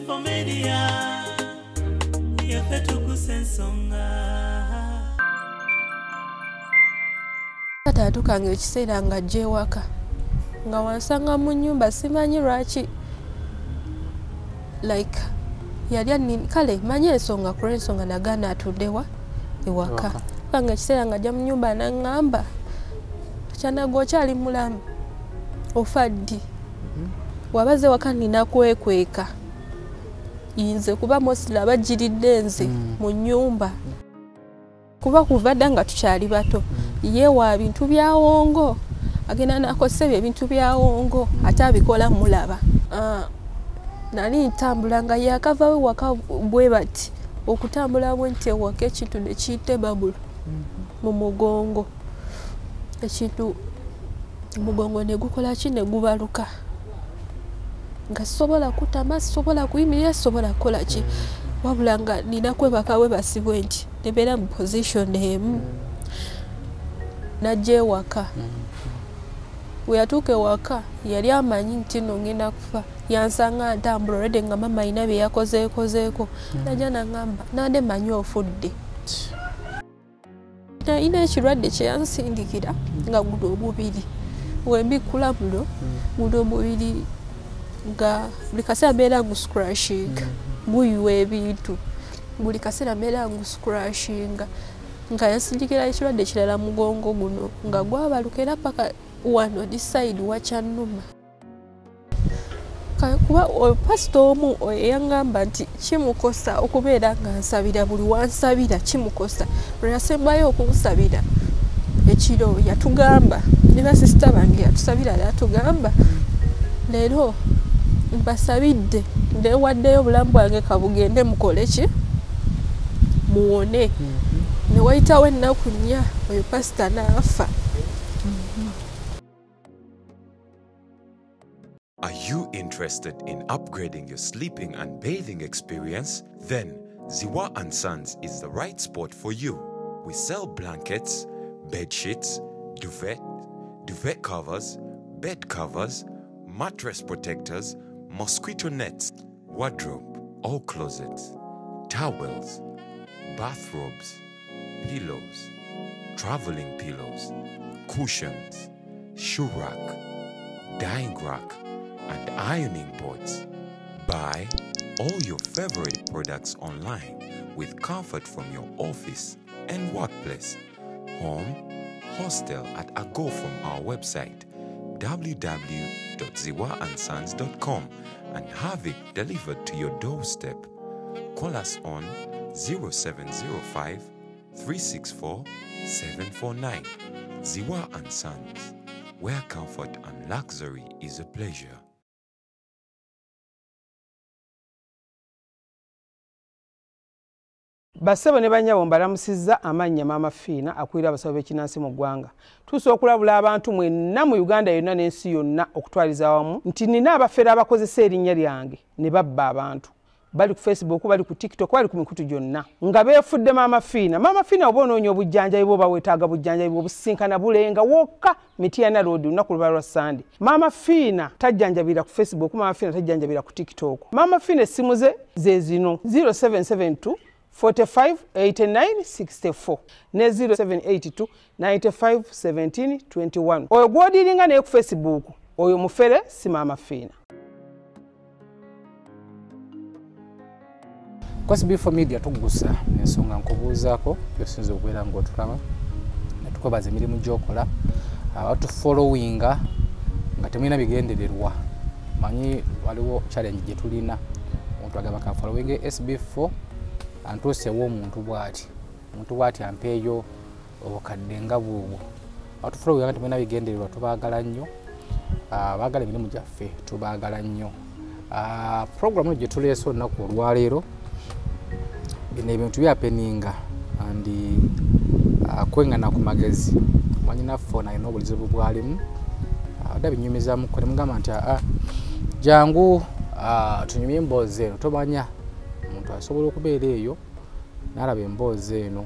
for media yafetu kusensonga taatu kange ekiseera nga ajja ewaka nga wansanga mu nnyumba simanyi lwaki like yali kale manyi ensonga ku lw'ensonga nagaana atuddewa ewaka kange ekiseera nga ajja mu nnyumba naŋŋamba kyanaga okyali mulamu ofa ddi wabaze waka nina kwekweka yinze kuba mosila bajiridde nze mu nnyumba kuba kuva dda nga tukyali bato yeewa bintu byawongo agenda nakosebya ebintu byawongo ate abikola mulaba nali ntambula nga yakavawe waka bwe bati okutambula bwe nti ewaka ekintu ne kiyite babulu mu mugongo ekintu mugongo ne gukola ki ne gubaluka nga sobola kutama sobola kuyimirira sobola kukola ki wabula nga nina kwebaka webasibwe nti nebeera mu position emu najja ewaka we yatuuka ewaka yali amanyi nti no ngenda kufa yansanga ntambula olwedde nga mama alina bye yakozeekozeeko najja naŋŋamba nande manyi ofudde nalina ekirwadde kye yansindikira nga guno omubiri wembikkula muno guno omubiri nga buli kaseera mbeera ngu scratching guyiwa ebintu buli kaseera mbeera ngu scratching nga yansindikira ekirwadde kirala mugongo guno nga gwabaluka era paka wano this side wakyannuma kuba pasita omu yaŋŋamba nti kimukosa okubeera nga nsabira buli wansabira kimukosa lweyasembayo okunsabira ekiro yatugamba ne basisita bange yatusabira yatugamba leero mbasabidde newaddeyo obulamu bwange kabugende mukole ki muwone ne wayitawo ennaku nnya oyo pasita n'afa. Are you interested in upgrading your sleeping and bathing experience? Then Ziwa and Sons is the right spot for you. We sell blankets, bed sheets, duvet covers, bed covers, mattress protectors, mosquito nets, wardrobe or closets, towels, bathrobes, pillows, traveling pillows, cushions, shoe rack, dyeing rack, and ironing boards. Buy all your favorite products online with comfort from your office and workplace, home, hostel at a go from our website www.ziwaansons.com and have it delivered to your doorstep. Call us on 0705 364 749. Ziwa and Sons, where comfort and luxury is a pleasure. Basebo ne banyabo mbalamusizza amannya Mama Fiina akwira abasawo b'ekinnansi mu ggwanga. Tusobola okulabula abantu mwenna mu Uganda yonna n'ensi yonna okutwaliza awamu nti nina abafere abakozesa erinnya lyange ne babba abantu. Bali ku Facebook, bali ku TikTok, bali ku mikutu gyonna. Nga beefudde Mama Fiina. Mama Fiina oba onoonya obujjanjabi bwo bawetaaga bujjanjabi obusisinkana bulenga wokka Mityana Road lunaku lwa Sunday. Mama Fiina tajjanjabira ku Facebook, Mama Fiina tajjanjabira ku TikTok. Mama Fiina essimu ze zino 0772 45 89 64 ne 0782 95 17 21. Oyo gwodiringa naye ku Facebook oyo mufere si Mama Fiina. Kwa SB4 Media tugusa ensonga nkubuuzaako byosinza okubeera ng'otulaba ne tukobaza emirimu gy'okola abatu followinga nga temulina bigendererwa. Manyi waliwo challenge gye tulina omuntu agamba ka following SB4 antuusewo omuntu bw'ati ampeeyo obukadde nga bwobwo. Abatu followinga nga temulina bigendererwa tubaagala nnyo, baagala emirimu gyaffe tubaagala nnyo. Programu gye tuleese olunaku olwaleero bino ebintu byapeninga andi kwengana ku magezi manyi naffe alina obulizibu bwalimu adda binyumizamu kole mugamba nti jangu tunyumye emboozi eno tomanya omuntu asobola okubeera eyo n'alaba emboozi eno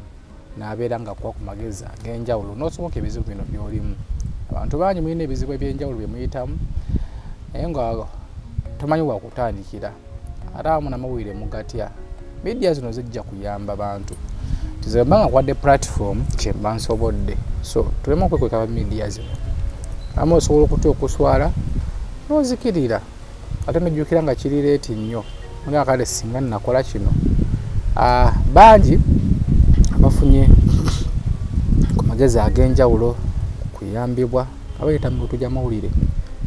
n'abeera nga kuwa ku magezi ag'enjawulo n'osoboka ebizibu bino by'olimu. Abantu bangi mulina ebizibu eby'enjawulo bye muyitamu naye nga tomanyi wakutandikira. ate awamu n'amawulire mugatya. Media zino zijja kuyamba bantu. Tizembanga kwadde platform kyemba nsobodde. So tulema okwekweka ba media zino. Amu osobola okutuuka okuswala n'ozikirira. Ate n'ojjukira nga kiri leeti nnyo. Nga kale singa nakola kino. Bangi abafunye ku magezi ag'enjawulo kuyambibwa abayita mu tujja mawulire.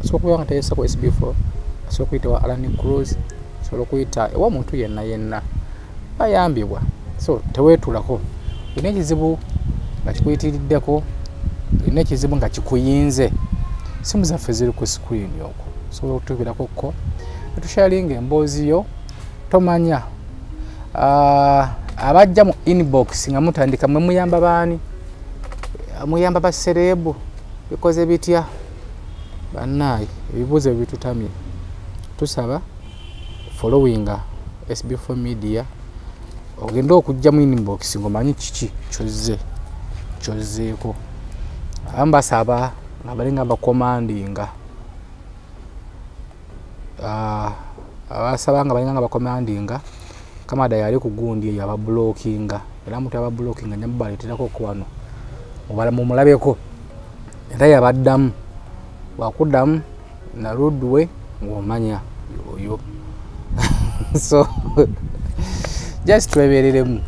Asobola okuba nga tayesa ku SB4, asobola okuyita wa Alan Cruz, asobola okuyita ewa muntu yenna bayambibwa. So teweetulako. Olina ekizibu nga kikuyitiriddeko, olina ekizibu nga kikuyinze. Simu zaffe ziri ku screen okwo. Osobola okutuukirako ko netusharinga emboozi yo tomanya. Abajja mu inbox nga mutandika mwe muyamba baani? Muyamba ba serebu bikoze bitya? Bannaye ebibuuzo bitutamye. Tusaba followinga SB4 Media. Ogenda okujja mu inbox ngomanyi kiki kyozzeeko. Ambasaba nga balinga bakomandinga. Abasaba nga balinga bakomandinga. Kamada yali ku gundi yaba blockinga. Era mutu yaba blockinga nyamba baleterako ko wano. Obala mu mulabeko. Era yabaddamu. Wakuddamu na Rudwe ng'omanya yoyo. So just twebereremu.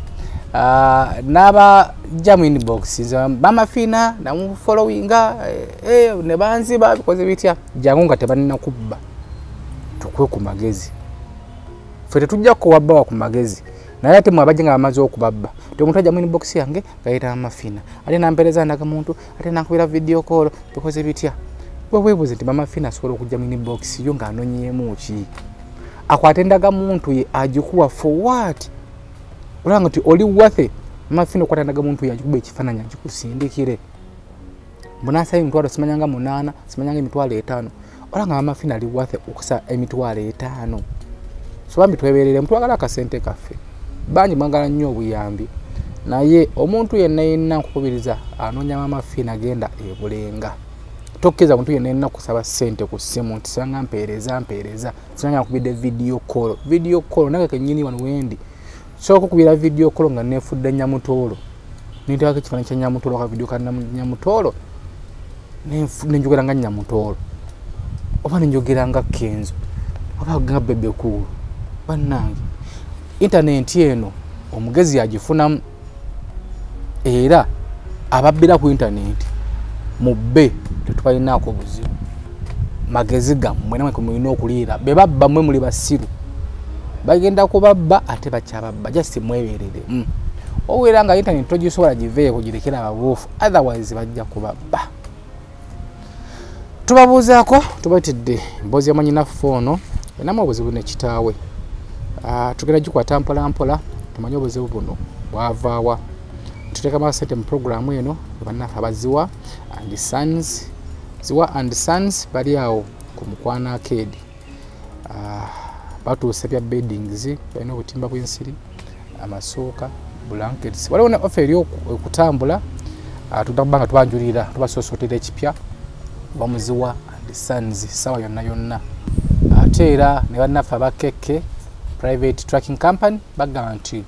Naba jamu inbox mama fina na mu followinga ne banziba bikoze bitya jangu nga tebanina kubba tukwe ku magezi fete tujja ko wabba ku magezi naye ate mwabajenga amazi okubabba to muntu ajamu inbox yange gaita amafina ate nampereza ndaga muntu ate nakubira video call bikoze bitya webuze nti mama fina sobola okujja mu inbox yo nga anonyemu ki akwatendaga muntu ye ajikuwa for what olanga ti oli wathe mafino kwatandaga muntu yajikuba ekifananya kikusindikire munasa emitwalo simanyanga 8 simanyanga emitwalo 5 olanga mafina ali wathe okusa emitwalo 5 so bambi tweberere mutwagala akasente kaffe banji mangala nnyo obuyambi naye omuntu yenna nkukubiriza anonya mafina agenda ebulenga tokkeza muntu yenna kusaba sente ku simu nti sanga mpereza sanga kubide video call naga kenyini wano wendi so kukubira video call nga nefudde Nyamutolo nitaka kifananya kya Nyamutolo ka video kana Nyamutolo nenjogera nga Nyamutolo oba nenjogera nga Kenzo oba nga bebe cool banange internet eno omugezi yagifuna era ababbira ku internet mubbe tetwalinako buzibu magezi gammwe namwe kumulina okuliira bebabba mwe muli basiru bagenda kubabba ate bakyababba just mweberere owera nga internet togisobola giveyo kugirekera ababuufu otherwise bajja kubabba tubabuuzaako tubatidde mbozi ya manyinaffe ono enamu obuzibu nekitaawe tugenda gikwata mpola tumanye obuzibu buno bwavaawa tuteeka masente mu programu eno bannaffe abaziwa and sons ziwa and sons bali awo ku Mukwana Arcade batuuse bya beddings balina obutimba bw'ensiri amasuuka blankets waliwo ne offer okutambula tudabanga tubanjulira tubasoosotera ekipya bamuziwa and sons sawa yonna ate era ne bannaffe abakekke private tracking company bagamba nti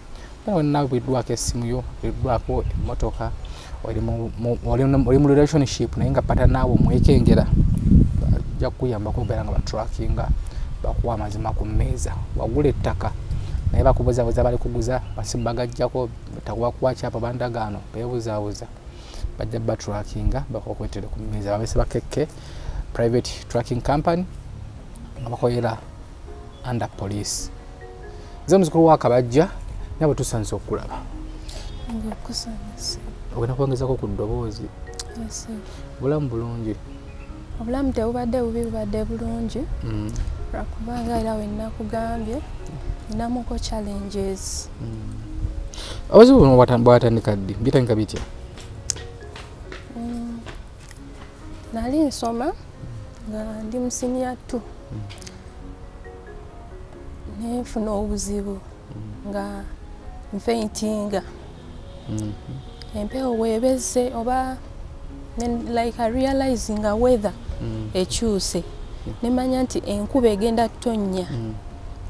wonna bwidwako essimu yo bwidwako emmotoka oli mu relationship naye nga pata naawe omwekengera bajja kukuyambako okubeera nga batrackinga bakuwa amazima ku mmeeza wagula ettaka naye bakubuzabuza bali kuguza masimu bagajjako takubakuwa kyapa bandagaano beebuzaabuza bajja batrackinga bakokwetere ku mmeeza babese bakekke private tracking company nga bakolera under police nze muzukulu wa Kabajja nabo tusanze okulaba ogenda kwongezako ku ddoboozi bulamu bulungi obulamu tebubadde bubi bubadde bulungi lwakubanga era wenna kugambye ninamuko challenges obuzibu buno bwatandika ddi bitandika bitya nali nsoma nga ndi mu senior 2 nefuna obuzibu nga nfeintinga empewo webeze oba like I realizing a weather ekyuse nemanya nti enkuba egenda tonnya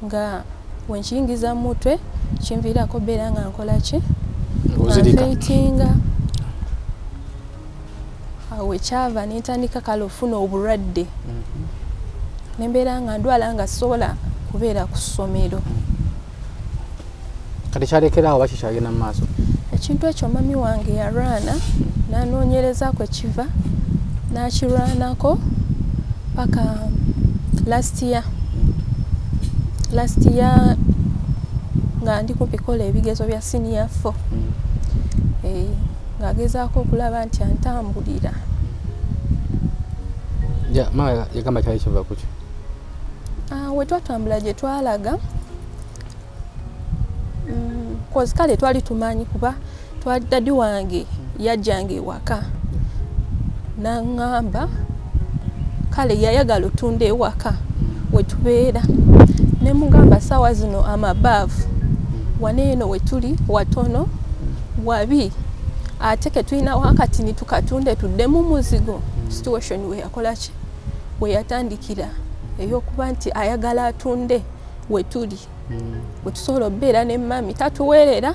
nga wenkiyingiza mu mutwe kinviirako beera nga nkola ki ng'ozirika awo ekyava nentandika kale ofuna obulwadde nembeera nga ndwala nga sobola kubeera ku ssomero. kati kyalekerawo oba kikyagenda mu maaso? Ekintu ekyo mami wange yarwana nanoonyerezaako ekiva nakirwanako paka last year nga ndi kumpi kola ebigezo bya senior 4 ng'agezaako okulaba nti antambulira. mama yagamba kyali kiva ku ki? We twatambula gye twalaga kozi kale twali tumanyi kuba dadi wange yajjanga ewaka n'aŋŋamba kale yayagala otunda ewaka we tubeera ne mugamba ssaawa zino amabaavu waneeno we tuli watono wabi ate ke tulina wakati ni tukatunde tuddemu muzigo. Situation we yakola ki we yatandikira ey'okuba nti ayagala atunde we tuli we tusobola obeera ne mami tatuweerera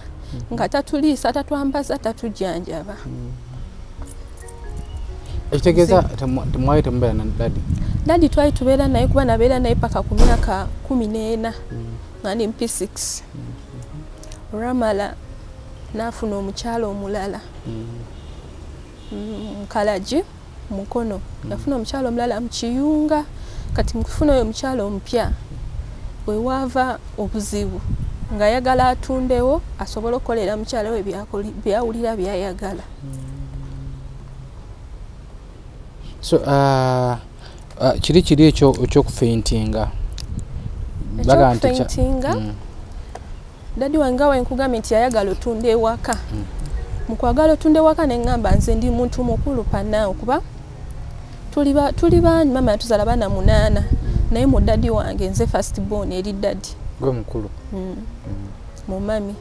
nga tatuliisa tatwambaza tatujjanjaba. ekitegeeza temwali temubeera na dadi? Twali tubeera naye kuba nabeera naye paka ku myaka 14 nga ndi P6 olwamala n'afuna omukyalo omulala Mukalaji Mukono yafuna omukyalo omulala mu Kiyunga. Kati mukufuna oyo omukyalo omupya we waava obuzibu nga ayagala atundewo asobole okukolera mukyala we byawulira byayagala. So kiri ekyokufeintinga dadi wange we nkugambye nti yayagala otunde ewaka mu kwagala otunde ewaka ne ŋŋamba nze ndi muntu mukulu panaawo kuba tuli baani mama yatuzaala baana 8 naye mu dadi wange nze first born eri dadi gwe mukulu mu mami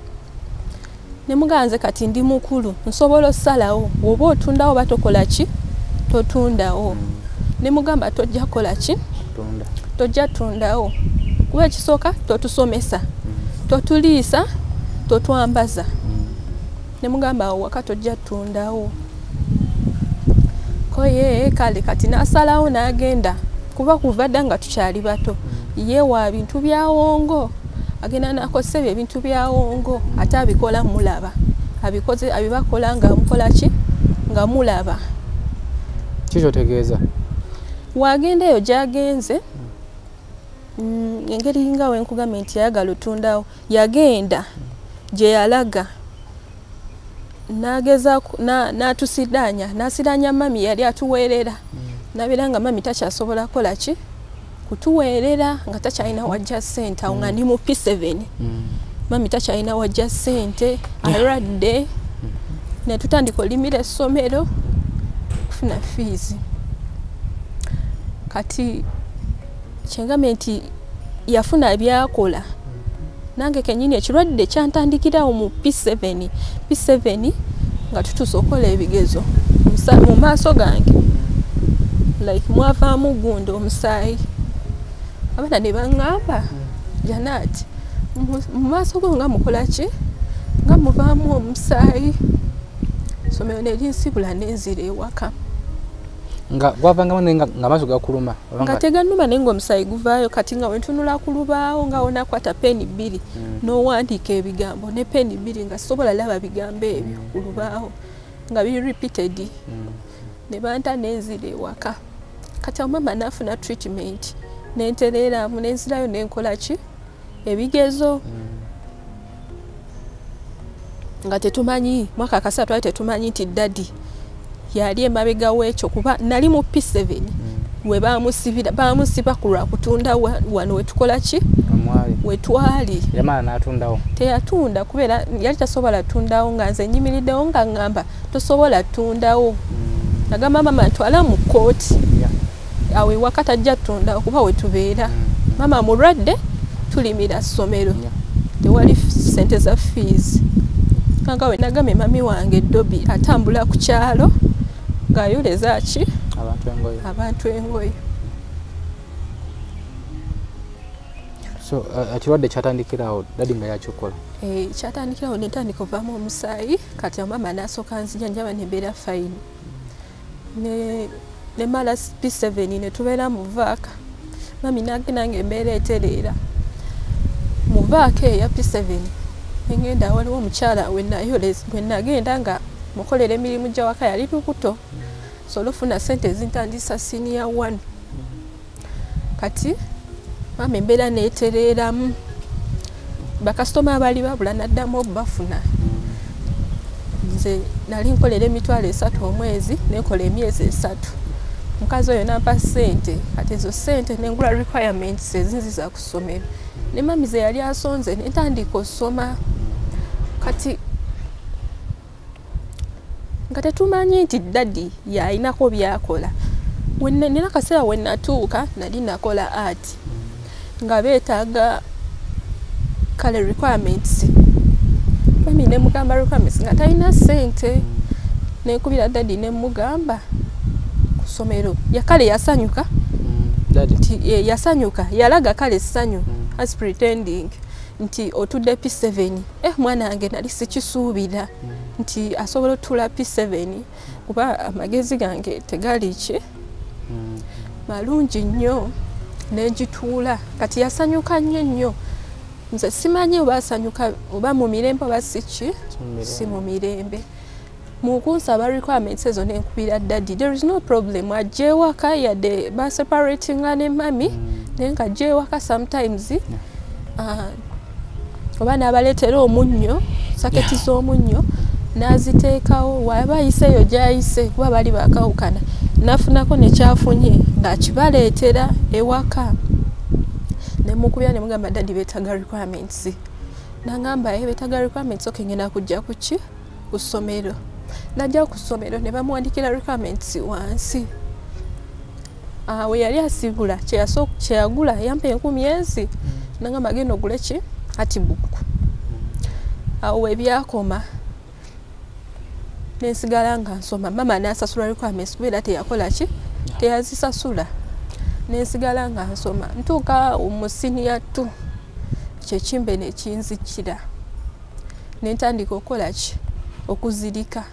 ne mugamba nze kati ndi mukulu nsobola osalawo oba otundawo oba tokola ki totundawo. Ne mugamba tojja kola ki tojja tundawo kuba ekisooka totusomesa totuliisa totwambaza. Ne mugamba awo waka tojja tundawo koye kale kati n'asalawo n'agenda kuba kuva dda nga tukyali bato yeewa bintu byawongo agenda n'akozesa ebintu byawongo ate abikola mulaba abibakola nga mukola ki nga mulaba. kikyotegeeza wagenda eyo gyagenze engeri nga we nkugambye nti yayagala otundawo yagenda gye yalaga n'atusidaanya n'asidaanya mami yali atuweerera nabeera nga mami takyasobola kukola ki kutuweerera nga takyalina wajja ssente awo nga ndi mu P7 mami takyalina wajja ssente alwadde ne tutandika olimira essomero kufuna fees. Kati kyengambye nti yafuna byakola nange kenyini ekirwadde kyantandikirawo mu P7 nga tutuuse okukola ebigezo mu maaso gange like mwavaamu gundi omusaayi abaana ne baŋŋamba Janati mu maaso go nga mukola ki nga muvaamu omusaayi. Somero ne linsibula nenzira ewaka nga gwavanga nga amaaso gakuluma nga tegannuma naye ng'omusaayi guvaayo. Kati nga wentunula ku lubaawo nga wonakwata peni 2 n'owandiika ebigambo ne peni 2 nga sobola laba bigambo ebyo ku lubaawo nga biri repeated ne banta nenzira ewaka. Kati mama n'afuna treatment nentereeramu nenzirayo nenkola ki ebigezo nga tetumanyi mwaka kasatu twali tetumanyi nti dadi yali emabega w'ekyo kuba nali mu P7 we bamusiba ku lwa kutunda wano wetukola ki wetwali yamala n'atundawo teyatunda kubeera yali tasobola tundawo nga nze nyimiriddewo nga ŋŋamba tosobola tundawo nagamba mama ntwala mu kooti awo ewaka tajja tundawo kuba wetubeera mama mulwadde tulimira ssomero tewali sente za fees. Kanga we nagambye mami wange Dobi atambula ku kyalo ng'ayoleza ki abantu engoye. So ekirwadde kyatandikirawo dadi nga yakikola? Kyatandikirawo netandika ovaamu omusaayi kati mama n'asooka nzijanjaba nembeera fine ne mala P7 ne tubeera mu vaaka mami n'agenda ng'embeera etereera mu vaaka eya P7 engenda waliwo omukyala we nagenda nga mukolera emirimu gy'awaka yali lubuto so olufuna ssente ezintandisa senior 1 kati mama embeera neetereeramu bakasitoma abaali babula naddamu okubafuna nze nali nkolera emitwalo 3 omwezi nenkola emyezi 3 mukazi oyo nampa ssente kati ezo ssente nengula requirements ezinziza ku ssomero ne mami ze yali asonze netandika osoma kati nga tetumanyi nti dadi yayinako byakola nina kaseera we natuuka nali nakola art nga beetaaga kale requirements mami ne mugamba requirements nga talina ssente nekubira dadi ne mugamba ku ssomero yakale yasanyuka yasanyuka yalaga kale ssanyu as pretending nti otudde P7 mwana wange nali sikisuubira nti asobola otula P7 kuba amagezi gange tegali ki malungi nnyo nenjituula kati yasanyuka nnyo nze simanyi oba asanyuka oba mu mirembe oba si mu mirembe mukunsaba requirements ezo nenkubira dadi there is no problem ajewaka yadde baseparating ne mami nenga ajewaka sometimes oba n'abaleetera omunnyo saketi z'omunnyo n'aziteekawo waba ayiseeyo gy'ayise kuba bali bakawukana nafunako nekyafunye ng'akibaleetera ewaka nemukubira ne mugamba dadi beetaga requirements nangamba beetaga requirements ngenda kujja kuki ku ssomero najja ku ssomero ne bamuwandikira requirements wansi we yali asibula kyeyagula yampa 10,000 nangamba genda ogule ki ati buku awo ebyakoma nensigala nga nsoma mama n'asasula requirements kubeera teyakola ki teyazisasula nensigala nga nsoma ntuuka omusiniya 2 kyekimbe nekinzikira nentandika okukola ki okuzirika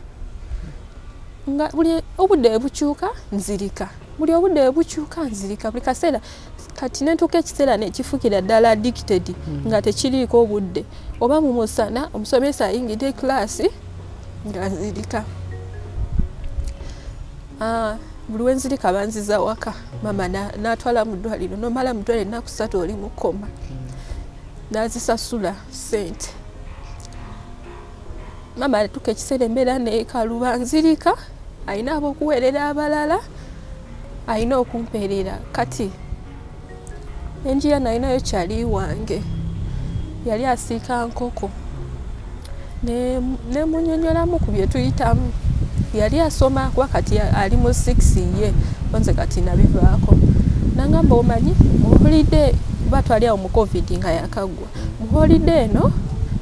nga buli obudde bukyuka nzirika buli obudde bukyuka nzirika buli kaseera kati nentuuka ekiseera nekifukira ddala addicted nga tekiriiko obudde oba mu musana omusomesa ayingidde klaasi nga nzirika buli wenzirika banziza waka mama n'atwala mu ddwaliro nomala mu ddwaliro ennaku 3 oli mu koma n'azisasula ssente mama atuuka ekiseera embeera neekaluba nzirika ayina ab'okuweerera abalala ayina okumpeerera kati enjiya nayinayo kyali wange yali asiika nkoko nemunyonyolamu ku bye tuyitamu yali asoma kuba kati ali mu 6 ye onze kati nabivaako nangamba omanyi mu holiday kuba twali awo mu covid nga yakagwa mu holiday eno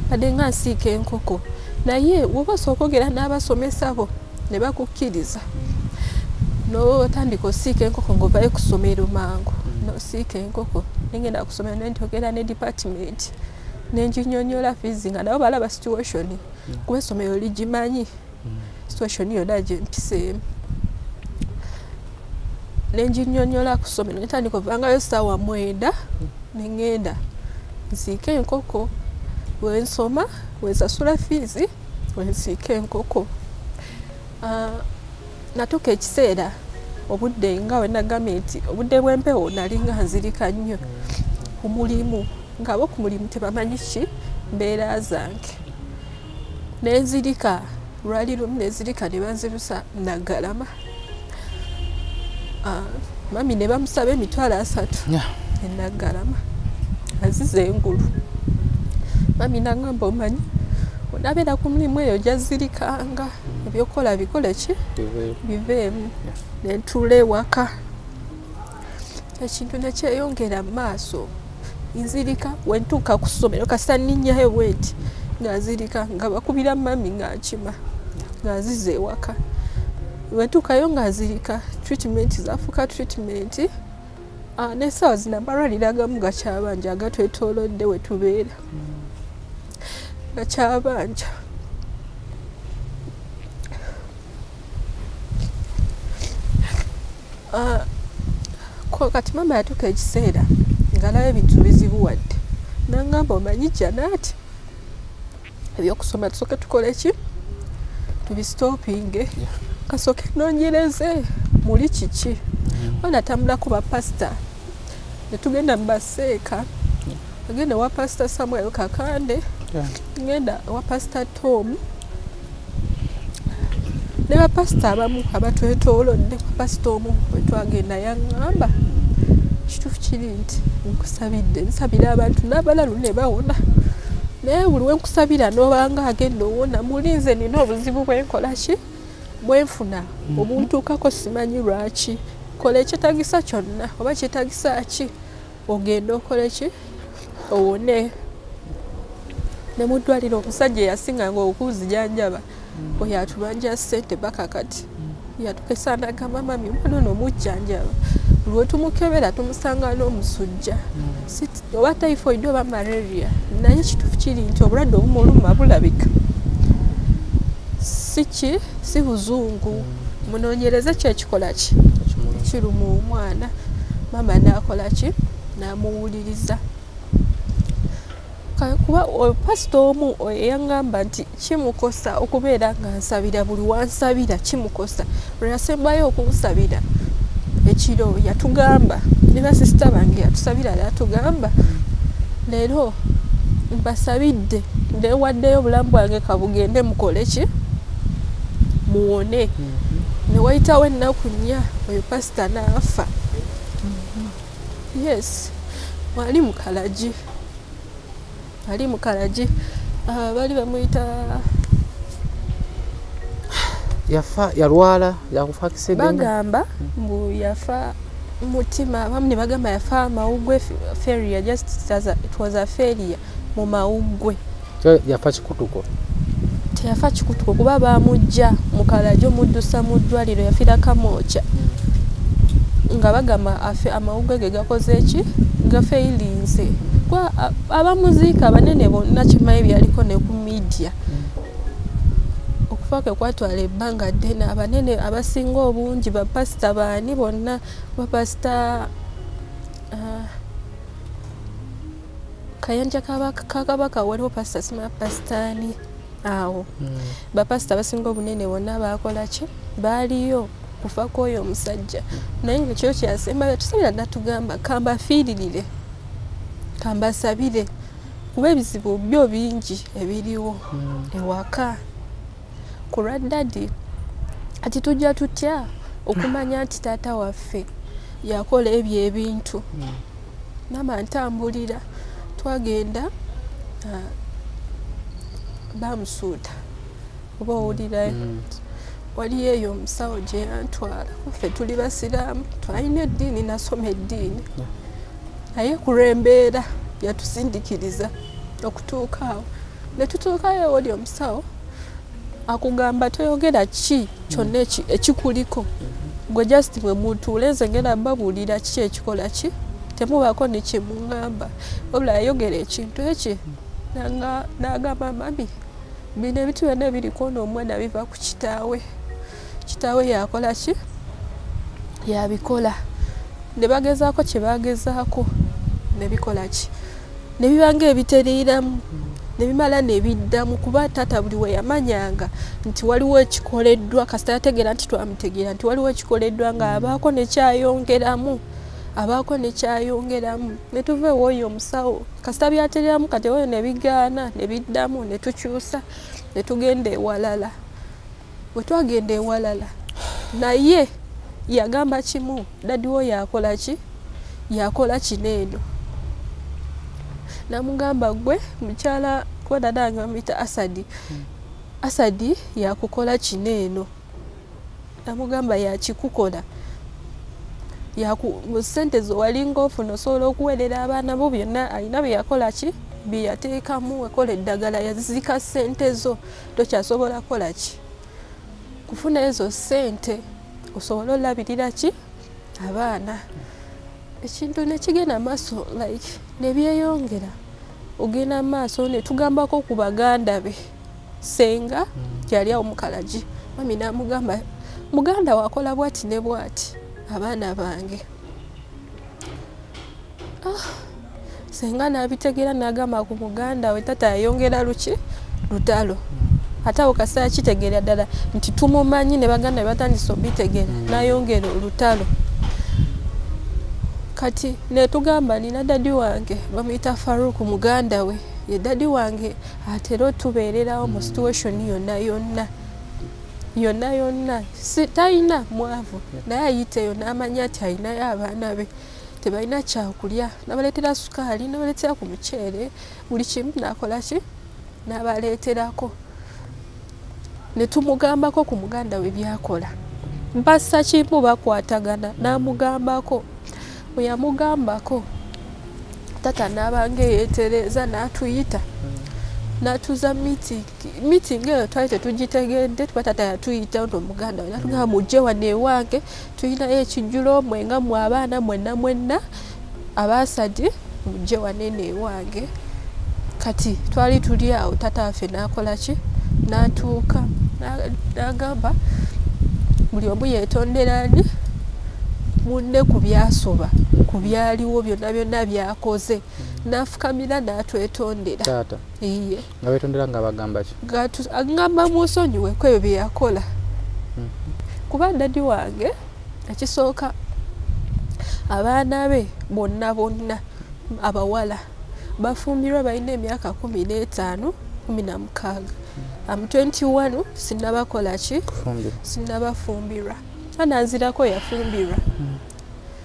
badde nga nsiika enkoko naye woba osooka ogera n'abasomesa bo ne bakukkiriza n'otandika osiika enkoko ng'ovayo ku ssomero mangu n'osiika enkoko nengenda ku ssomero nentogera ne department nenjinyonyola fees nga nabo balaba situation kuba essomero ligimanyi situation yonna gye mpiseemu nenjinyonyola ku ssomero netandika ovangayo ssaawa 9 nengenda nsiika enkoko wensoma wensasula fees wensiika enkoko natuuka ekiseera obudde nga we nagambye nti obudde bw'empewo nali nga nzirika nnyo ku mulimu ng'abo ku mulimu tebamanyi ki mbeera zange nenzirika lwali lumu nenzirika ne banzirusa Naggalama mami ne bamusaba emitwalo 3 e Naggalama aziza engulu mami nangamba omanyi onabeera ku mulimu eyo gyazirikanga ebyokukola bikole ki biveemu nentuula ewaka ekintu nekyeyongera mu maaso nzirika wentuuka ku ssomero kasita nninyayo bweti nga nzirika nga bakubira mami nga nkima nga nziza ewaka wentuukayo nga nzirika treatment zafuuka treatment n'essaawa zino amalwaliro agamu gakyabanja agatwetoolodde we tubeera gakyabanja. Kati mama yatuuka ekiseera ng'alaba ebintu bizibuwadde n'aŋŋamba omanyi Janaati ebyokusoma tusooke tukole ki tubisitoopinge kasooke nonyereze muli kiki onatambulako bapasita ne tugenda mu baseeka agenda wa pasita Samuel Kakande ngenda wa pasita Tom ne bapasita abamu abatwetoolodde pasita omu bwe twagenda yaŋŋamba kituufu kiri nti nkusabidde nsabira abantu n'abalalu ne bawona naye buli wenkusabira n'obanga agenda owona mulinze nina obuzibu bwenkola ki bwenfuna obuntuukako simanyi lwaki kola ekyetagisa kyonna oba kyetagisa ki ogenda okole ki owone. Ne mu ddwaliro omusajja eyasinganga okuzijanjaba oyo atubanja ssente baka kati yatukesa n'agamba mami mwana ono omujjanjaba lwe tumukebera tumusanga n'omusujja oba typhoid oba malaria naye kituufu kiri nti obulwadde obumuluma bulabika si buzungu munoonyereze kyekikola ki kiruma omwana mama n'akola ki n'amuwuliriza. Kuba pasita omu yaŋŋamba nti kimukosa okubeera nga nsabira buli wansabira kimukosa lwe yasembayo okunsabira ekiro yatugamba ne basisita bange yatusabira yatugamba leero mbasabidde ndeewaddeyo obulamu bwange kabugende mukole ki muwone. Ne wayitawo ennaku nnya oyo pasita n'afa. Yes wali mukalagi ali mukalagi bali bamuyita yafa yalwala yakufa kiseera bagamba mbu yafa mutima abamu ne bagamba yafa amawugwe failure just as it was a failure mu mawugwe yafa kikutuko teyafa kikutuko kuba bamujja mukalagi omuddusa mu ddwaliro yafiira Kamooca nga bagamba amawugwe ge gakoze eki gafeilinze kwa abamuziika abanene bonna kimanyi byaliko ne ku media okufa kwe kwatwala ebbanga ddene abanene abasinga obungi bapasita baani bonna bapasita Kayanja Kabaka waliwo pasita sima pasitaani awo bapasita abasinga obunene bonna bakola ki baaliyo kufa kw'oyo omusajja naye nga kyo kyasembayo tusabira natugamba kambafiiririre kambasabire kuba ebizibu byo bingi ebiriwo ewaka ku lwaddadi ati tujja tutya okumanya nti taata waffe yakola ebyo ebintu mama ntambulira twagenda bamusuuta oba owulira waliyo eyo omusawo gye yantwala ffe tuli basiraamu twalina eddiini nasoma eddiini naye ku lw'embeera yatusindikiriza okutuuka awo ne tutuukayo oli omusawo akugamba toyogera ki kyonna ekikuliko gwe just mwe mutuule nze ngenda mbabuulira kiki ekikola ki temubaako ne kimuŋŋamba wabula yayogera ekintu eki n'agamba mami bino ebitu byonna ebiriko n'omwana biva ku kitaawe yakola ki yabikola ne bagezaako kye bagezaako ne bikola ki ne bibanga ebitereeramu ne bimala ne biddamu kuba taata buli we yamanyanga nti waliwo ekikoleddwa kasita yategeera nti twamutegeera nti waliwo ekikoleddwa nga abaako nekyayongeramu ne tuva ew'oyo omusawo kasita byatereeramu kati oyo ne bigaana ne biddamu ne tukyusa ne tugenda ewalala. Bwe twagenda ewalala naye yagamba kimu dadiwo yakola ki yakola kino eno namugamba gwe mukyala kuba dadange bamuyita Asadi yakukola kino eno namugamba yakikukola mu ssente zowalinga ofuna osobola okuweerera abaana bo byonna alina bye yakola ki bye yateekamu ekola eddagala yazika ssente zo tokyasobola kola ki kufuna ezo ssente osobola olabirira ki abaana ekintu nekigenda maaso like nebyeyongera ogenda maaso ne tugambako ku baganda be senga kyali awo mukalagi mami namugamba muganda wakola bwati ne bwati abaana bange senga nabitegera nagamba ku muganda we tata yayongera lutalo ate awo kaseera kitegeera ddala nti tumumanyi ne baganda be batandise obitegera nayongera olutalo kati netugamba nina dadi wange bamuyita Faruku muganda we ye dadi wange atera otubeererawo mu situation yonna talina mwavu naye ayiteyo n'amanya ati alinayo abaana be tebalina kyakulya nabaleetera sukaali nabaleetera ku muceere buli kimu nakola ki nabaleeterako netumugambako ku muganda we byakola mpasa kimu bakwatagana namugambako oyamugambako tata nabange yetereza natuyita natuza meeting eyo twali tetugitegedde tuba tata yatuyita ndo muganda we natugamba mujje wane wange tuyinayo ekijjulo mwenga mu abaana mwenna abasadi mujje wanene wange kati twali tuli awo tata waffe nakola ki natuuka nagamba buli omu yetonderani munne ku byasoba ku byaliwo byonna byakoze nafukamira natwetondera tata iye nga wetondera nga bagamba ki agamba musonyiwe kweyo byeyakola kuba dadi wange ekisooka abaana be bonna abawala bafumbirwa balina emyaka 15 16 am 21 sinabakola ki sinabafumbirwa ananzirako yafumbirwa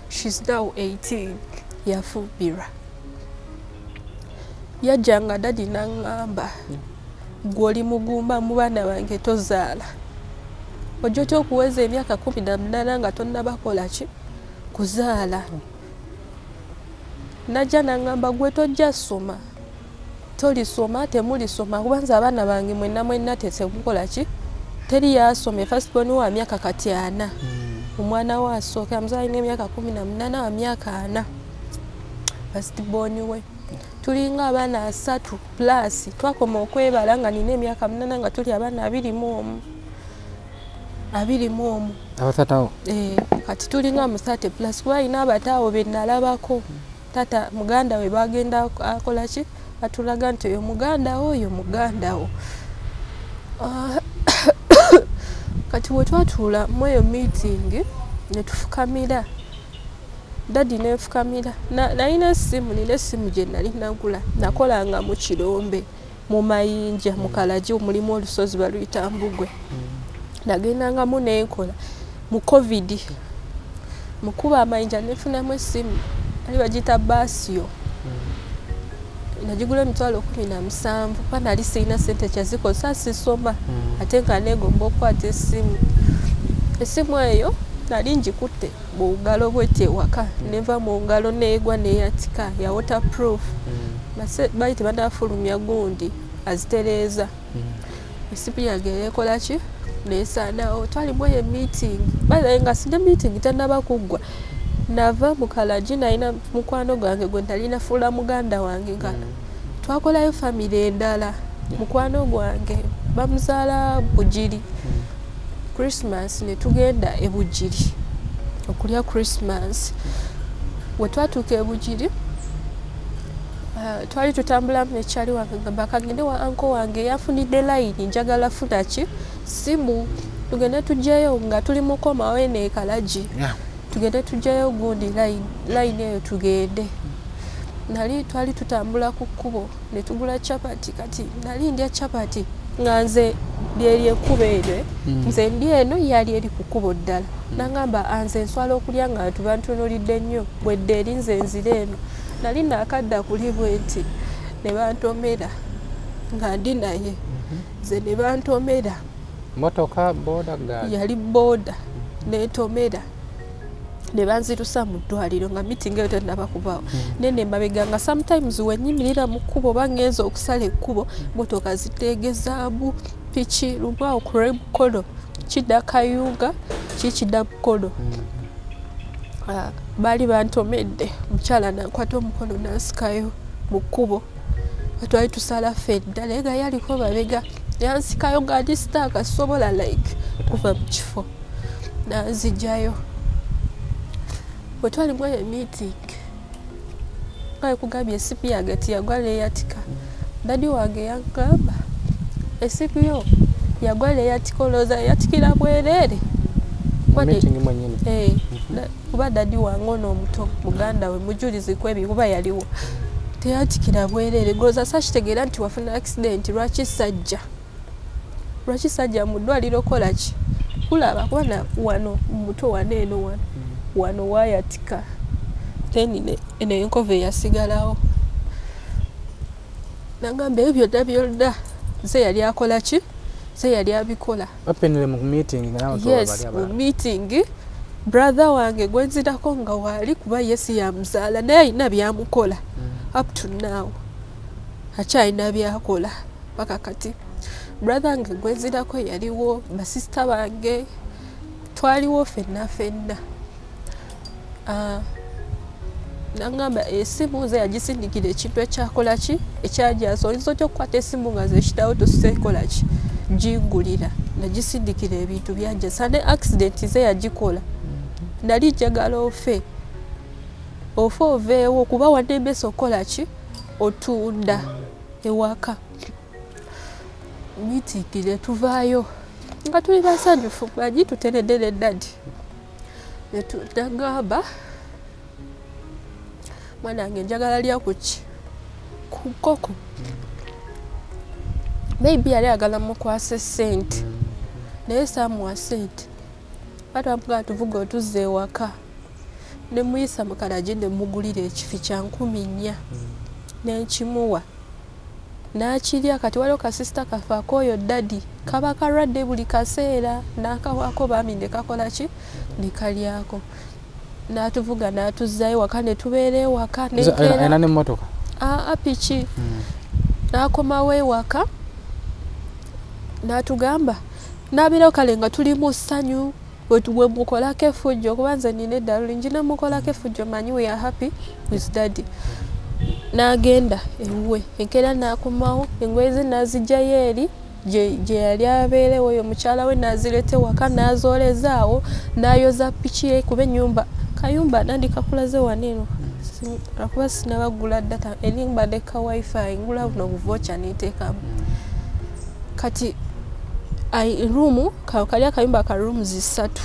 she's now 18 yafumbirwa yajjanga dadi nangamba gwoli mugumba mu baana bange tozaala ojjota okuweza emyaka 18 nga tonnabakola ki kuzaala najja nangamba gwe tojja soma tolisoma temulisoma kubanza abaana bange mwenna tesemukola ki teri yasome firstborn wa myaka kati 4 omwana wa asooka amuzaala alina emyaka 18 wa myaka 4 firstborn we tulinga abaana 3 plus twakoma okwebala nga nina emyaka 8 nga tuli abaana 21 abatatawo kati tulinga mu 30 plus kuba alina abataawo benalabako tata muganda we bagenda akola ki atulaga nti oyo muganda wo kati wetwatuula mweyo meeting netufukamira dadi nefukamira nalina essimu gye nali nagula nakolanga mu Kirombe mu Mayinja mu Kalagi mulimu olusozi baluyita Mbugwe nagendangamu nenkola mu covid mukuba Amayinja nefunamu essimu ali bagita Basio najigula emitwalo 17 kuba nali sirina sente kyazikozesa sisoma ate nga negomba okukwata essimu eyo nali ngikutte bugalo bwete waka neva mu ngalo neegwa neyatika ya waterproof bayite banafulumya gundi azitereza essimu yange ekola ki nesaanawo twali mweyo meeting balaye nga sina meeting tannaba kuggwa nava mu Kalagi nalina mukwano gwange gwe nalina fuula muganda wange nga twakolayo famire endala mukwano gwange bamuzaala Bugiri Christmas netugenda e Bugiri okulya Christmas wetwatuuka e Bugiri twali tutambula nekyali wange ngamba kagende wa anko wange yafunidde layini njagala funa ki simu tugende tujjayo nga tuli mukomawo ene e Kalagi tugende tujjayo gundi layini eyo tugende twali tutambula ku kkubo netugula chapati kati nali ndya chapati nga nze lyeri ekkubo eryo nze ndi eno yali eri ku kkubo ddala nangamba anze nswala okulya nga tuba ntunulidde nnyo bwedde eri nze nzire eno nali nakadda kuli bwenti ne bantomera nga ndi naye nze ne bantomera motoka boda gari yali boda netomera ne banzirusa mu ddwaliro nga meeting eyo tennaba kubaawo nene mabega nga sometimes wenyimirira mu kkubo bangenza okusala ekkubo motoka ziteegezaabu piki lubwawo ku Red Kodo kidda Kayunga kikidda Bukodo Bali bantomedde mukyala nankwata omukono nansikayo mu kkubo twali tusala fedda naye nga yaliko babega yansikayo nga ndi sitaakasobola like kuva mu kifo nanzijayo bwe twalimu eyo meeting nga kugambye esipi yange tiyagwa leyatika dadi wange yankamba esipi yo yagwa leyatika olowooza yatikira bwereere kuba dadi wange ono omuto muganda we mujulizi kwebi kuba yaliwo teyatikira bwereere golooza sakitegeera nti wafuna accident lwaki sajja mu ddwaliro kolaki kulaba kubana wano muto waneeno wano wayatika then eno enkova eyasigalawo nagamba ebyo byonna byonna ze yali akola ki ze yali abikola yes mu meeting brother wange gwenzirako nga waali kuba yesi yamuzaala naye alina byamukola up to now akyalina byakola paka kati brother wange gwenzirako yaliwo basista bange twaliwo fenna nangamba esimu ze yagisindikira ekintu ekyakola ki ekyajaso oyinza otya okukwata esimu nga zekitawo tosekola ki gingulira nagisindikira ebintu byajasa ne accident ze yagikola nali njagala ofe oveewo kuba wadembesa okola ki otunda ewaka mitigire tuvaayo nga tuli basanyufu manyi tuteredere dadi netutagamba mwana wange njagala lya kuki ku nkoko maybe yali agala mukwasa sente naye saamuwa sente batwamugaa tuvuga otuzza ewaka ne muyisa mukalagi ne mugulira ekifi kya 4,000 nenkimuwa n'akirya kati waliwo kasisita kafe akooyo dadi kaba kalwadde buli kaseera n'akawaako bami ne kakola ki ne kalyako n'atuvuga n'atuzzayo waka ne tubeera ewaka ayina n'emmotoka piki n'akomawo ewaka n'atugamba n'abeerawo kale nga tuli mu ssanyu bwe mukolako effujjo kuba nze nina eddalo lingi ne mukolako effujjo manyi we are happy with daddy n'agenda ewuwe enkeera n'akomawo engoye ze n'azigyayo eri gye yali abeerewo oyo mukyala we n'azireta ewaka n'azoolezaawo n'ayoza piki ye kuba ennyumba kayumba nandikakulaze waneeno akuba sinabagula data erimba deka wifi ngula buno buvocha niteekamu kati ruumu kali akayumba ka ruumu zisatu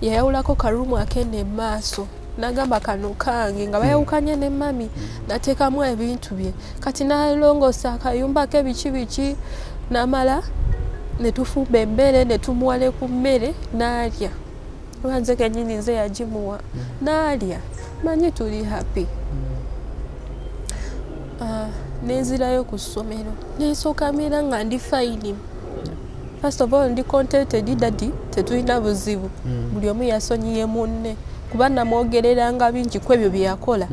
yayawulako ka ruumu akene maaso nagamba kano kange nga bayawukanye ne mami nateekamu ebintu bye kati nalongosa akayumba ke biki namala netufumba emmere netumuwale ku mmere n'alya wanze kenyini nze yagimuwa n'alya manyi tuli happy nenzirayo ku ssomero nensooka mbeera nga ndi fine first of all ndi contented daddy tetulina buzibu buli omu yasonyiye munne kuba namwogereranga bingi ku ebyo bye yakola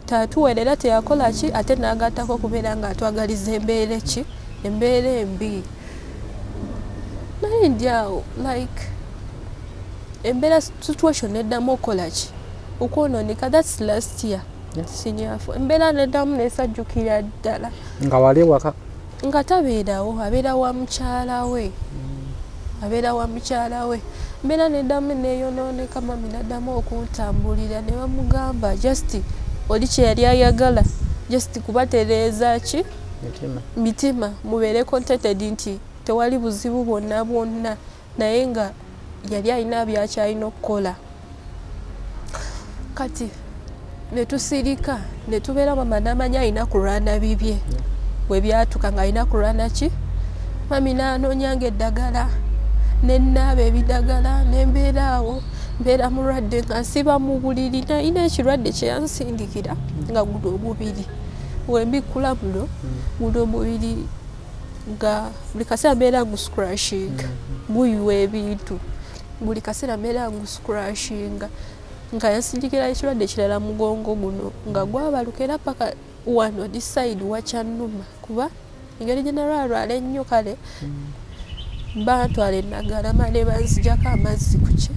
tatuwerera teyakola ki ate n'agattako kubeera nga atwagaliza embeera ki embeera embi naye ndi awo like embeera situation eddamu okola ki okwonooneka that's last year sinyafu embeera neddamu nesajjukira ddala nga wali ewaka nga tabeerawo abeera wa mukyala we mbeera neddamu neyonooneka mami naddamu okuntambulira ne bamugamba just oli kye yali ayagala just kubatereeza ki mitima mubeere contented nti tewali buzibu bwonna naye nga yali alina byakyalina okukola kati netusirika netubeera mama n'amanya alina kulwana bibye bwe byatuka nga alina kulwana ki mami n'anoonyanga eddagala nennaaba ebidagala nembeera awo mbeera mulwadde nga nsiba mu buliri nalina ekirwadde kyeyansindikira nga guno omubiri wembikula guno omubiri nga buli kaseera mbeera nguscrashing guyiwa ebintu buli kaseera mbeera nguscrashinga nga yansindikira ekirwadde kirala mugongo guno nga gwabaluka era paka wano decide wakyannuma kuba engeri gye nalwalwala ennyo kale bantwala eddagala male banzijako amazzi kuki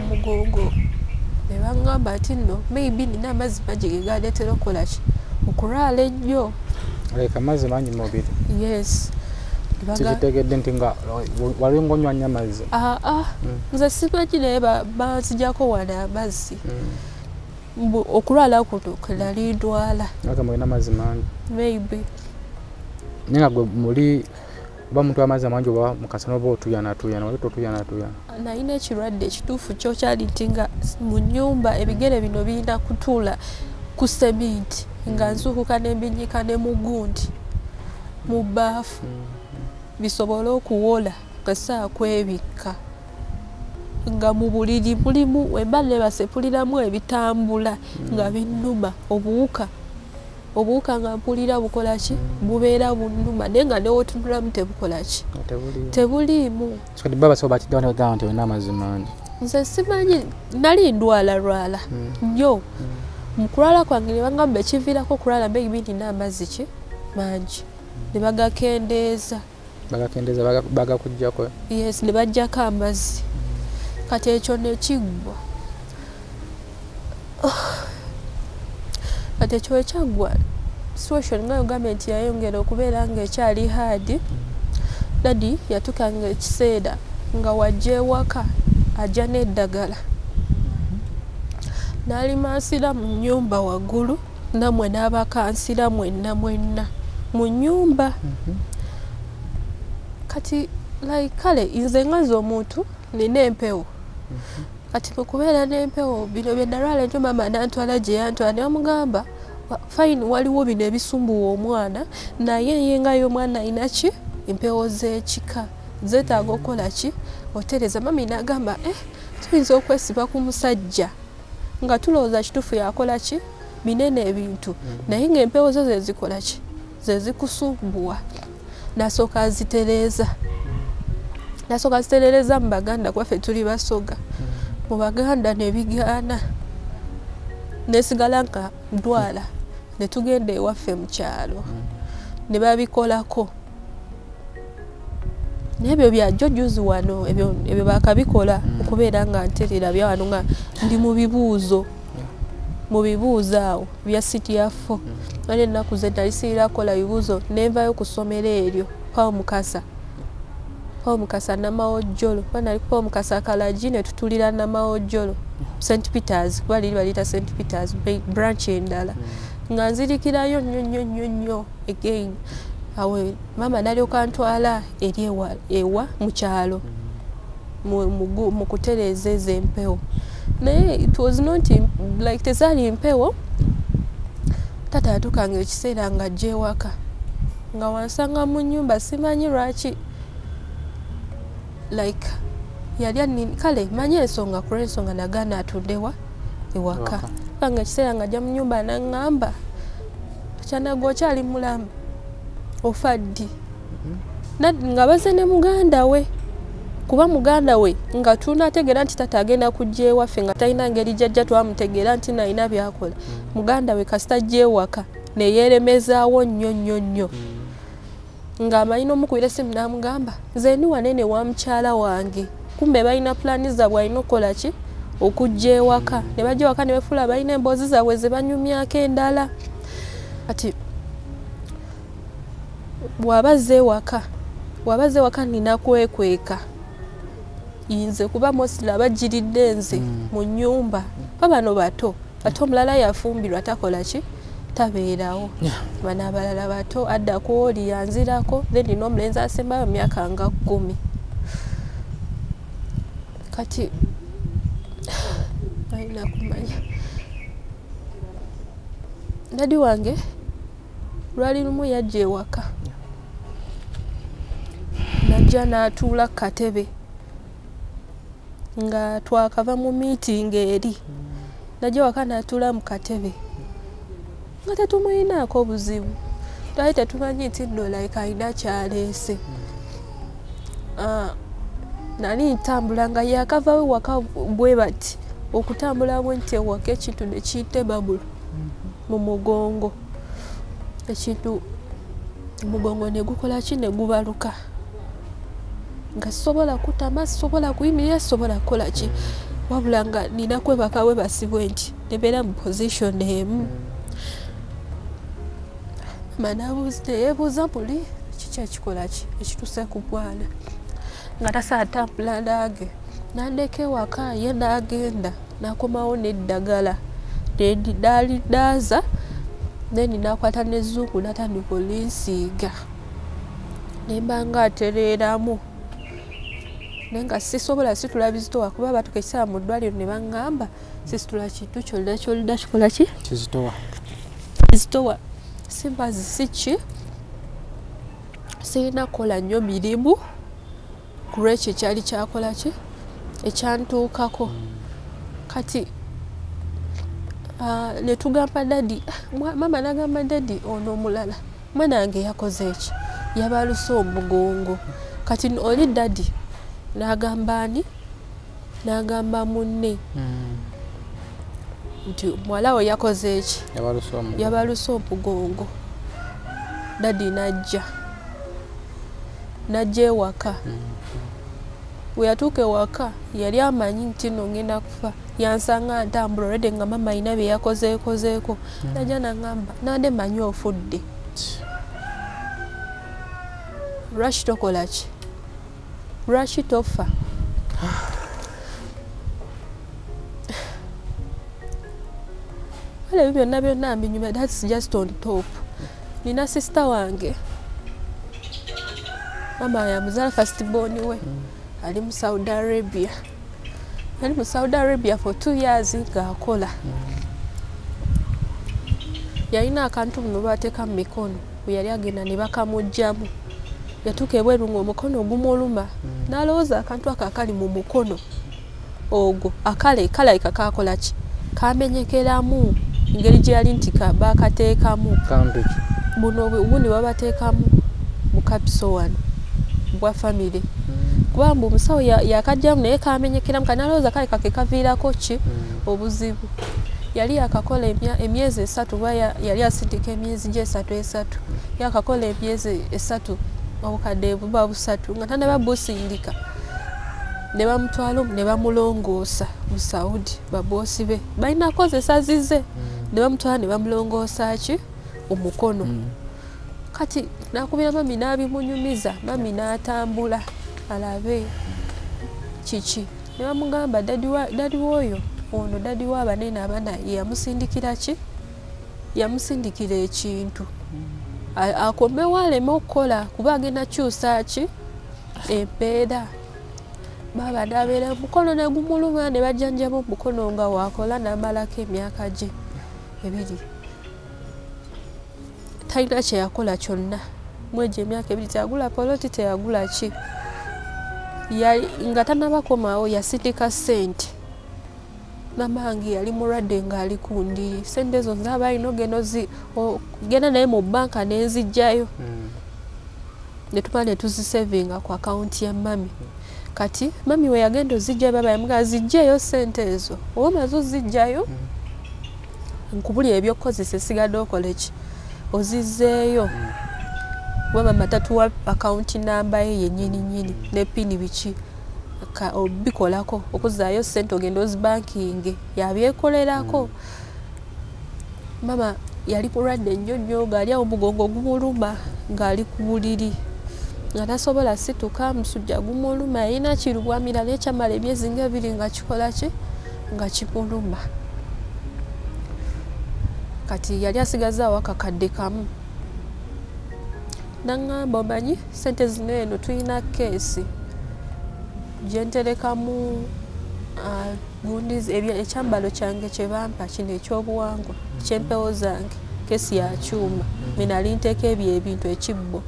mugongo ne baŋŋamba ati nno maybe nina amazzi mangi ge galeetera okukola ki okulwala ennyo aleka amazzi mangi mu mubiri yes tikitegedde nti nga wali ng'onywa nnyo amazzi nze simanyi naye banzijjako wano amazzi okulwala kuno kwe nali ndwala aka mulina amazzi mangi maybe naye nga gwe muli oba muntu amazzi amangi oba mukasana oba otuyanatuyana wali totuyanatuyana nalina ekirwadde ekituufu kyokyali nti nga mu nnyumba ebigere bino birina kutuula ku seminti nga nzuukuka n'embinyika ne mu gundi mu bbaafu bisobole okuwola nga saakwebikka nga mu buliri mulimu wemba nebase puliramu ebitambula nga binnuma obuwuka nga mpulira bukola ki bubeera bunnuma naye nga newotunulamu tebukola ki tebuliimu kati baba so bakiddawanegamba nti olina amazzi mangi nze simanyi nali ndwalalwala nnyo mu kulwala kwange ne bagamba ekiviirako okulwala maybe nina amazzi ki mangi ne bagakendeeza bagakuggyako yes ne bajjako amazzi kati ekyo nekiggwa kati ekyo ekyaggwa situation nga gavumenti yayongera okubeera nga ekyali haadi dadi yatukanga ekiseera nga wajja ewaka ajja n'eddagala n'alimansira mu nnyumba waggulu namwe n'abakansira mwenna mu nnyumba kati kale nze ngazi omuntu nina empewo kati mukubeera n'empewo bino bye nalwala ntyo mama nantwala gye yantwala ne bamugamba fine waliwo bino ebisumbuwa omwana naye ye nga y'omwana alina ki empewo z'ekika zeetaaga okukola ki otereza mami n'agamba tuyinza okwesiba ku musajja nga tulowooza kituufu yakola ki binene ebintu naye ng'empewo zo zezikola ki zezikusumbuwa nasooka aziterereza mu baganda kwaffe tuli basoga mu baganda ne bigaana nesigala nka ndwala ne tugenda ewaffe mu kyalo ne babikolako nebyo byajjo juzi wano ebyo bakabikola okubeera nga nterera byawano nga ndi mu bibuuzo awo bya siti yafo nali ennaku ze nali siira kola bibuuzo nenvayo ku ssomero eryo Paul Mukasa Namawojjolo nali Paul Mukasa Kalagi ne tutulira Namawojjolo St Peters kuba liri baliyita St Peters branch endala nga nzirikirayo nnyo again awe mama nalyoka ntwala eri ewa mu kyalo mu kutereeza ezo empewo naye it was not like tezaali empewo tata yatukanga ekiseera nga ajja ewaka nga wansanga mu nnyumba simanyi lwaki like yali kale manyi ensonga ku lw'ensonga nagaana atundewa ewaka nga ekiseera nga ajja mu nnyumba naŋŋamba kyanaga okyali mulamu ofa ddi nga baze ne muganda we kuba muganda we nga tunategeera nti tata agenda kujja ewaffe nga talina ngeri jjajja twamutegeera nti nalina byakola muganda we kasita ajja ewaka neyeeremezaawo nnyo nga amanyi n'omukubira essimu n'amugamba nze ndi wanene wa mukyala wange kumbe balina pulaani zaabwe alina okukola ki okujja ewaka ne bajja ewaka ne befuula balina emboozi zaabwe ze banyumyako endala kati bw'abazze ewaka nina kwekweka nze kuba mostly abajjiridde nze mu nnyumba babano bato omulala yafumbirwa takola ki tabeerawo bano abalala bato addako oli yanzirako then nina omulenzi asembayo myaka nga 10 kati alina kumanya dadi wange lwali lumu yajja ewaka najja n'atuula ku katebe nga twakava mu meeting eri najja waka n'atuula mu katebe nga tetumulinaako buzibu twali tetumanyi nti nno like alina kyaleese nali ntambula nga yakavawe waka bwe bati okutambula bwe nti ewaka ekintu ne kiyita babulu mu mugongo ekintu omugongo ne gukola ki ne gubaluka nga sobola kutama sobola kuyimirira sobola kukola ki wabula nga nina kwebaka webasibwe nti nebeera mu position emu. Yeebuuza buli kiki ekikola ki ekituuse ku bwana nga tasaatambula nange nandeka ewaka ye n'agenda n'akomawo n'eddagala daali daaza then n'akwata n'ezzungu n'atandika olinsiiga nemba nga atereeramu naye nga sisobola situla bizitowa kuba batuuka ekiseera mu ddwaliro ne baŋŋamba sisitula kintu kyonna kyolina kikola ki kizitowa simbazi si ki sirina kukola nnyo mirimu ku lwekyo ekyali kyakola ki ekyantuukako kati ne tugamba dadi mama n'agamba dadi ono omulala mwana wange yakoze eki yabaluse omugongo kati oli dadi n'agamba ani n'agamba munne nti muwala we yakoze eki yabaluse omugongo dadi najja ewaka we yatuuka ewaka yali amanyi nti no ngenda kufa yansanga ntambula olwedde nga mama alina bye yakozeekozeeko najja naŋŋamba nande manyi ofudde lwaki tokola ki lwaki tofa ebyo byonna mbinyuma that's just on top. Nina sister wange mama yamuzaala first born we ali mu Saudi Arabia. Yali mu Saudi Arabia for 2 years ng'akola. Yalina akantu muno bateeka mu mikono bwe yali agenda ne bakamugjamu. Yatuuka ebweru ng'omukono ogumuluma n'alowooza akantu ako akali mu mukono ogwo akalayika kakola ki kamenyekeramu engeri gye yali nti baakateekamu buno obundi babateekamu mu kapiso wano bwa famire kuba mbu omusawo yakajjamu naye kamenyekeramu kanalowooza kale kake kaviirako ki obuzibu. Yali yakakola emyezi 3 kuba yali asindika emyezi gye 3 yakakola emyezi 3 obukadde buba 3 nga tanaba busindika ne bamutwala ne bamulongoosa mu Saudi baboosi be balina kozesa zize ne bamutwala ne bamulongoosa ki omukono. Kati nakubira mami n'abimunyumiza mami n'atambula alabe kiki ne bamugamba dadi woyo ono dadi w'abanene abana yamusindikira ki yamusindikira ekintu akomewo aleme okukola kuba agenda kyusa ki empeera baba nabeera omukono ne gumuluma ne bajjanjaba omukono nga wakola n'amalako emyaka gye 2 talina kye yakola kyonna mwegyo emyaka 2 teyagula poloti teyagula ki nga tanabakomawo yasindika ssente namange yali mulwadde ng'ali ku ndiri sente ezo nzaba alina genda naye mu banka nenzijjayo ne tumala ne tuzisevinga ku akawunti ya mami. Kati mami we yagenda ozijja baba yamuga zijjeyo sente ezo oba maze ozijjayo nkubuli ebyokukozesa esigadde okola eki ozizzeeyo kuba mama tatuwa akawunti namba ye yennyini ne pini biki obikolako okuzaayo sente ogenda ozibankinge yabyekolerako. Mama yali mulwadde nnyo ng'ali awo omugongo gumuluma ng'ali ku buliri nga tasobola situka musujja gumuluma yalina kirubwamira naye kyamala emyezi nga 2 nga kikola ki nga kimuluma. Kati yali asigazaawo akakadde kamu naŋŋamba omanyi sente zino eno tulina keesi gyenterekamu gundi ekyambalo kyange kye bampa kino ekyobuwangwa kyempewo zange keesi ya kyuma menali nteeka ebyo ebintu ekibbo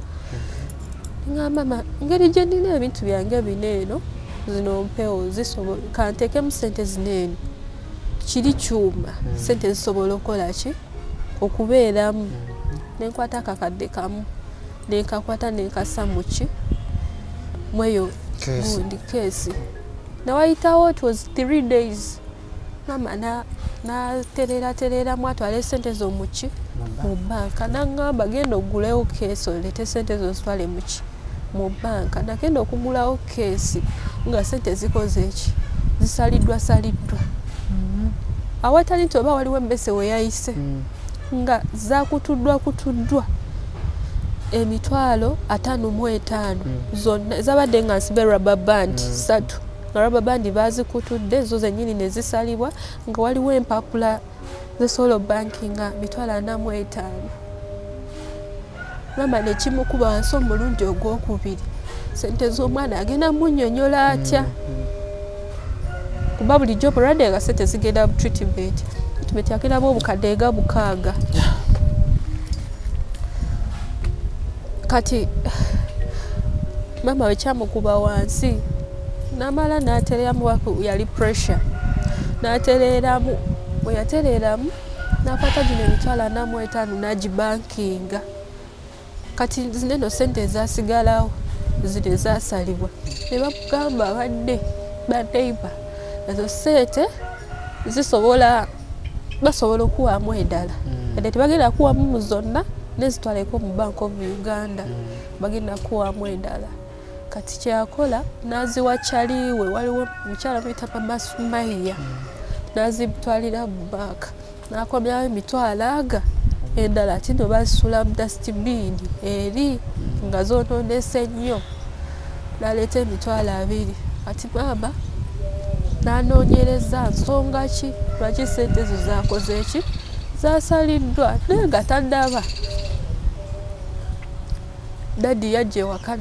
ngamba mama ngeri gye ndina ebintu byange bino eno zino mpewo zisobola kanteekemu sente zino eno kiri kyuma sente zisobola okukola ki okubeeramu nenkwata akakadde kamu nenkakwata nenkasa muki mweyo gundi keesi nawayitawo it was 3 days mama natereramu atwale sente zo muki mu banka naŋŋamba genda ogulewo keesi olete sente zo zitwale muki mu banka nagenda okugulawo keesi nga sente zikoze eki zisaliddwa awatali nti oba waliwo emmese we yayise nga zakutuddwa emitwalo 55 zonna zabadde nga nsibe rubber band 3 nga rubber band bazikutudde zo zennyini ne zisalibwa nga waliwo empapula z'esolo banking nga mitwalo 45 mama ne kimukuba wansi omulundi ogwokubiri sente z'omwana agenda munnyonnyola atya kuba bulijjo bulwadde nga sente zigenda treatment yakiramu obukadde ga 6 kati mama we kyamukuba wansi namala n'atereramu yali pressure n'atereramu bwe yatereramu n'akwata gino emitwalo 45 n'agibankinga kati zineno sente ezasigalawo zino ezasalibwa ne bamugamba badde baneiba ezo sente basobola okuwaamu endala ate tebagenda kuwaamu mu zonna nezitwaleko mu Bank of Uganda bagenda kuwaamu endala kati kyakola n'aziwa kyaliwe waliwo mukyala muyita Mama Sumaiya n'azitwalira mu banka n'akomyawo emitwalo aga endala ati no bazisula mu dustbin eri nga zonoonese nnyo n'aleeta emitwalo 2 ati maama n'anoonyereza nsonga ki lwaki sente ezo zakoze eki zasaliddwa naye nga tandaba dadi yajja ewaka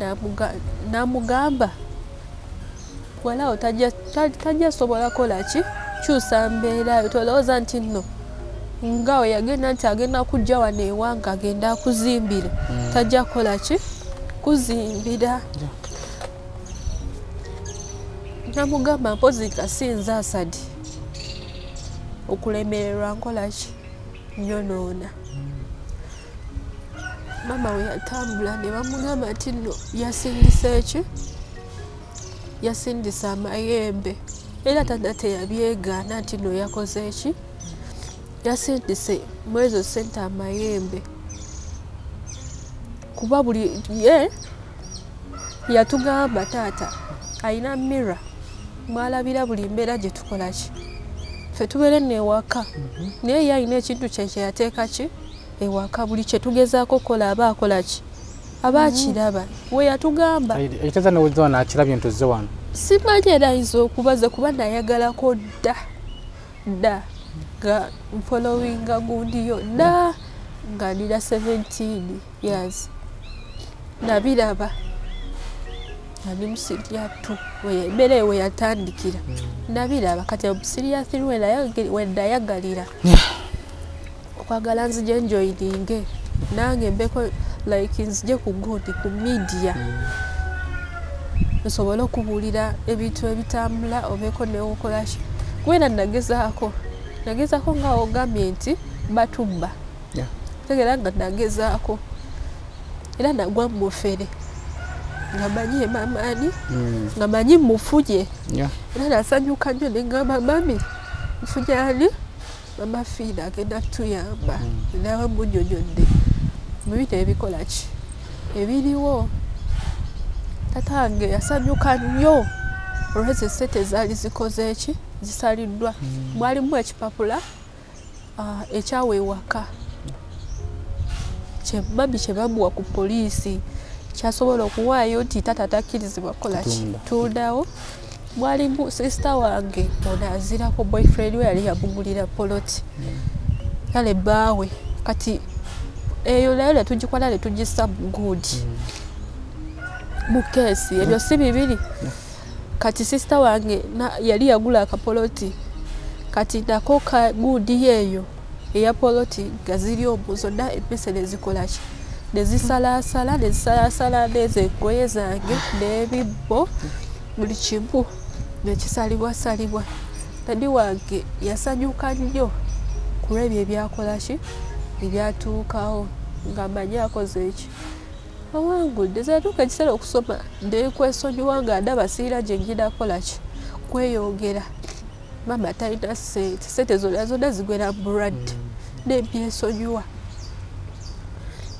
n'amugamba walaawo tajja sobola kola ki kyusa mbeerayo tolowooza nti nno nga we yagenda nti agenda kujja wano ewanga agenda akuzimbira tajja kola ki kuzimbira namugamba mpozi kasinza asadi okulemererwa nkola ki nyonoona mama we yatambula ne bamugamba nti nno yasindisa eki yasindisa amayembe era tata teyabyegaana nti nno yakoze eki yasindise mu ezo sente amayembe kuba buli ye yatugamba taata alina mirror mwalabira buli mbeera gye tukola ki ffe tubeere newaka naye ye alina ekintu kye yateeka ki ewaka buli kye tugezaako kola aba akola ki aba akiraba we yatugamba ekitaza newuliza n'akirabye nti ozze wano simanyi era ayinza okubaza kuba nayagalako dda nga mpolowinga gundiyo dda nga nina 17 years nabiraba ali musirya tu embeera we yatandikira nabiraba kati musirya 3 wedayagalira okwagala nzije njoyininge nange mbeko like nzije ku gundi ku media nsobola okubuulira ebintu ebitambula obeeko newokolaki kubera nagezaako nga ogambye nti batubba tegera nga nagezaako era nagwa mufere nga manyi emamaani nga manyi mufuje era nasanyuka nnyo nengamba mami mufuje ani mama fiina agenda tuyamba nawe munyonyodde mubita ebikola ki ebiriwo tatange yasanyuka nnyo olwezi sente zaali zikoze eki zisaliddwa mwalimu ekipapula ekyaweewaka mami kye bamuwa ku poliisi kyasobola okuwaayo nti tata takkirizibwa kukola ki tundawo mwalimu sisita wange ono azirako boyfriend we yali yamugulira poloti kale bbaawe kati eyo nayo netugikola netugisa gudi mu keesi ebyo si bibiri kati sisita wange yali yagula akapoloti kati nako ka gudi yeeyo eya poloti nga ziri omwo zonna emmese nezikola ki nezisalasala nezo engoye zange n'ebibbo buli kimu nekisalibwasalibwa tadi wange yasanyuka nnyo ku lwebyo ebyakola ki ebyatuukawo nga manyi akoze eki awangudde zatuuka ekiseera okusoma nekwesonyiwa nga ndaba siira gye ngina kola ki kweyongera mama talina sente zonna zigwera mu bulwadde nembyesonyiwa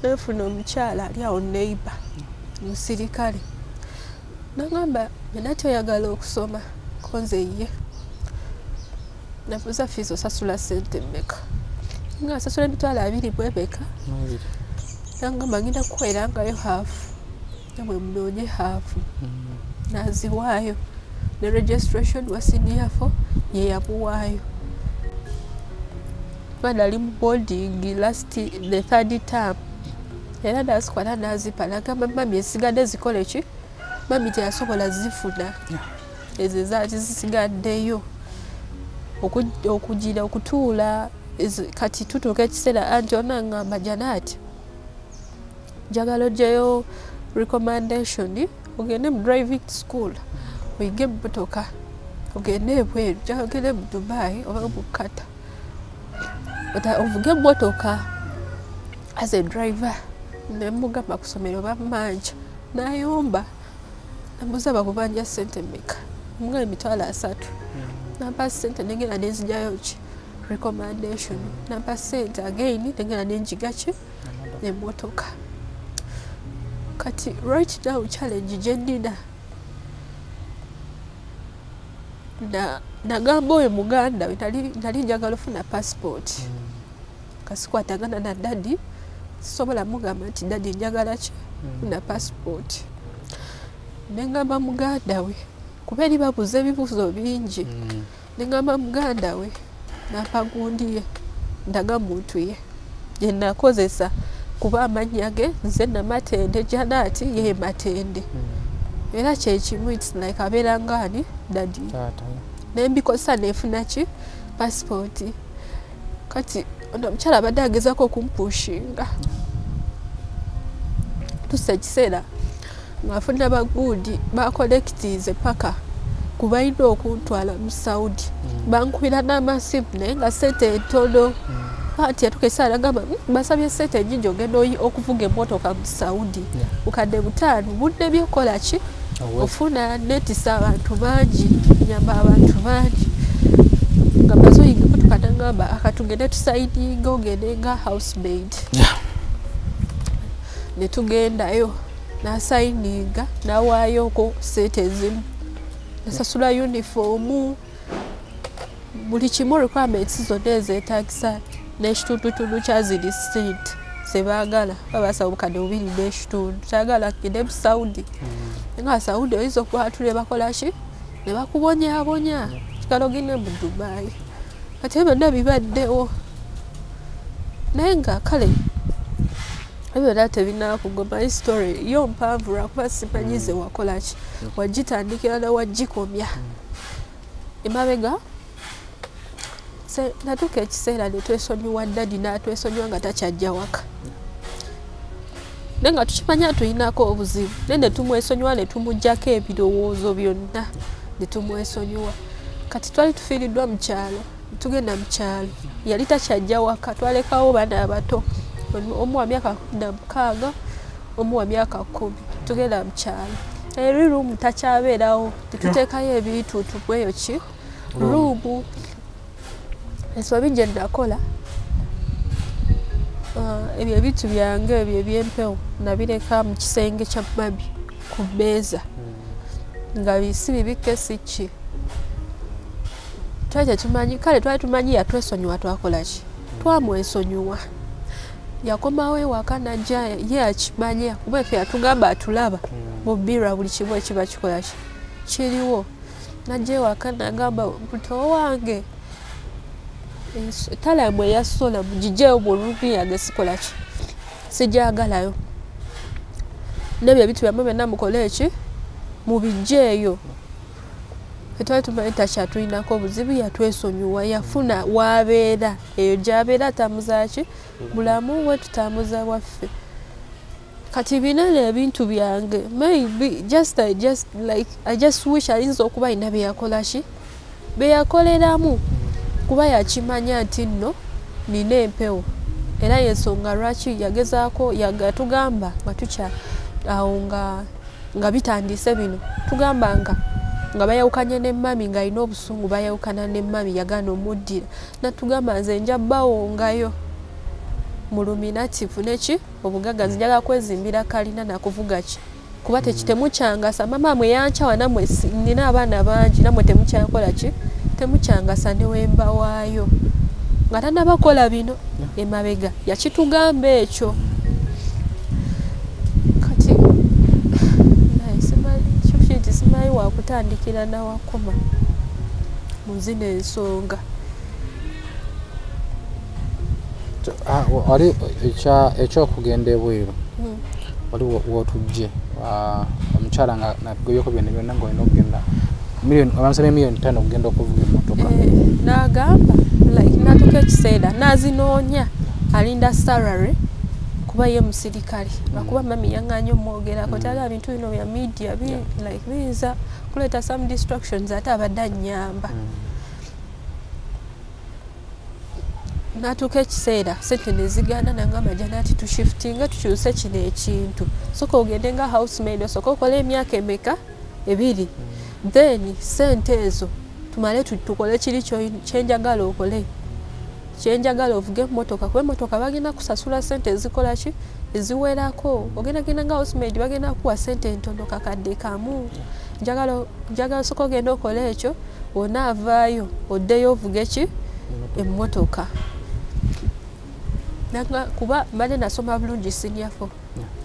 nefuna omukyala ali awo neiba musirikale nagamba nena tyoyagala okusoma konze ye nabuuza fiizi osasula ssente mmeka nga asasula emitwalo 2 bwebeka nangamba ngenda kukwerangayo haafu namwe munoonye haafu naziwaayo ne registration wa senior 4 ye yamuwaayo bana ali mu boarding the 3rd term era nazikwata nazipa nagamba mami esigadde zikole ki mami teyasobola zifuna ezo zaati zisigaddeyo okugira okutuula kati tutuuka ekiseera anti ona ngamba Janati njagala oggyeyo recommendation ogende mu driving school oyige mmotoka ogende ebweru njagala ogende mu Dubai oba mu Qatar ovuge emmotoka as a driver nemugamba kusomero bamanja nayomba namubuuza bakubanja ssente mmeka nga emitwalo 3 nampa ssente nengenda nenzigyayo ki recommendation nampa ssente again nengenda nenjiga ki emmotoka kati right now challenge gyennina nagamba oyo muganda we nali njagala ofuna passport kasikwatagana na dadi sisobola mugamba nti dadi njagala ki funa passport nengamba muganda we kuba eri babuuza ebibuuzo bingi nengamba muganda we nampa gundi ye ndaga muntu ye gye nakozesa kuba amannya ge nze Namatende Janati ye Matende era kyekimu it's like abeera ngaani dadi nembikosa nefuna ki passport kati ono omukyala abadde agezaako okumpushinga tusa ekiseera ng'afuna baguudi bakolekitiize paka kubalina okuntwala mu Saudi bankubira n'amasimu naye nga ssente entono ati yatuuka ekiseera nagamba basabye ssente ennyingi ogenda okuvuga emmotoka mu Saudi bukadde 5 budde byokola ki ofuna netisa abantu bangi nyamba abantu bangi nga bazoyiga emmotoka nagamba akatugende tusaininga ogende nga housemaid ne tugendayo nasayininga nawaayoko ssente ezimu nasasula uniformu buli kimu requirements zonna ezeetagisa n'ekitundutundu kya ziri ssente zebaagala babasaba obukadde 2 n'ekitundu kyagala kugende mu Saudi nga Saudi oyinza okubatule bakola ki ne bakubonyaabonya kikala ogende mu Dubai kati byonna bibaddewo naye nga kale ebyo byonna tebinakugoma history yo mpanvu lwakuba simanyize wakola ki wagitandikira na wagikomya emabega natuuka ekiseera ne twesonyiwa dadi n'atwesonyiwa nga takyajja waka naye nga tukimanya tulinako obuzibu naye ne tumwesonyiwa ne tumuggyako ebirowoozo byonna ne tumwesonyiwa kati twali tufiiriddwa mu kyalo tugenda mu kyalo yali takyajja waka twalekawo baana abato omu wa myaka 16 omu wa myaka 10 tugenda mu kyalo eri ruumu takyabeerawo tetuteekayo ebituutu bweyo ki ruumu ensobi gye nakola ebyo ebitu byange ebyo ebyempewo nabireka mu kisenge kya mami ku mmeeza nga bisi bibike si ki twali tumanyi yatwesonyiwa twakola ki twamwesonyiwa yakomawo ewaka najja ye akimanya kuba ffe yatugamba atulaba mu bbirwa buli kimu ekiba kikola ki kiriwo najja ewaka nagamba muto wange talamu eyasola mugijjeewo mu ruumi yange sikola ki sijagalayo nebyo ebitu byamu byonna mukole eki mubijjeeyo twali tumanyi takyatulinako obuzibu yatwesonyiwa yafuna waabeera eyo gyabeera atamuza ki bulamu we tutamuza waffe kati binene ebintu byange maybe I just wish ayinza okuba alina byeyakola ki beyakoleramu kuba yakimanya nti nno nina empewo era yensonga lwaki yagezaako yagatugamba nga tukya awo nga bitandise bino tugamba nga bayawukanye ne mami nga alina obusungu bayawukana ne mami yagana omuddira natugamba nze nja bawongayo mu luminative neki obugaga nzijagala kwezimbira kalina nakuvuga ki kuba tekitemukyangasa mama mwe yancawa namwe nina abaana bangi namwe temukyakola ki temukyangasa ne wemba waayo nga tannabakola bino emabega yakitugamba ekyo kati simanyi wakutandikira nawakoma mu zino ensonga wali ekyokugenda ebweru wali wotujje omukyala nga nagoyeko byonna byonna ngaolina okugenda abamusabye miliyoni 5 okugenda okuvuga emmotoka n'agamba like natuka ekiseera nazinoonya alinda salary kuba ye musirikale lwakuba mami yaŋŋanya omwogerako tyagala bintu bino bya media like biyinza kuleeta some distractions ate abadde annyamba natuka ekiseera sente nezigaana nangamba jana ati tushiftinga tukyuse kino ekintu soka ogende nga housemaid osoka okola emyaka emeka 2 then sente ezo tumale tukole kiri kyenjagala okole kyenjagala ovuge emmotoka kuba emmotoka bagenda kusasula sente ezikola ki eziwerako ogenda nga housemaid bagenda kuwa sente entono kakadde kamu njagala soka ogenda okola ekyo onaavaayo oddeyo ovuge ki emmotoka kuba mbadde nasoma bulungi siniafo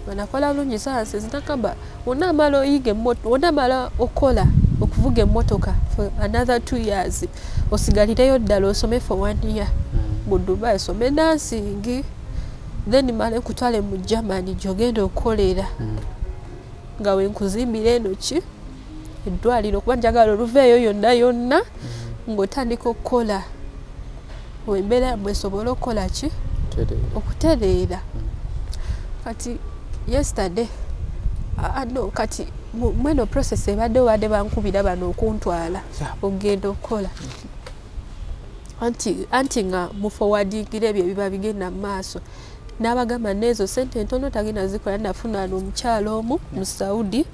banakola bulungi sayansi zinakamba onamala oyiga onamala okola okuvuga emmotoka for another 2 years osigalireyo ddala osome for 1 year mu Dubai some dancing then male nkutwale mu Germany gyogenda okukolera nga wenkuzimbira eno ki eddwaliro kuba njagala oluveeyo yonna ng'otandika okukola embeera yamwe esobola okukola ki okutereera kati yesterday no kati mweno process ebadde bankubira bano okuntwala ogenda okukola anti nga muforwardingire ebyo ebiba bigenda mu maaso n'abagamba n'ezo sente entono tagenda zikola nafuna omukyalo omu mu Saudi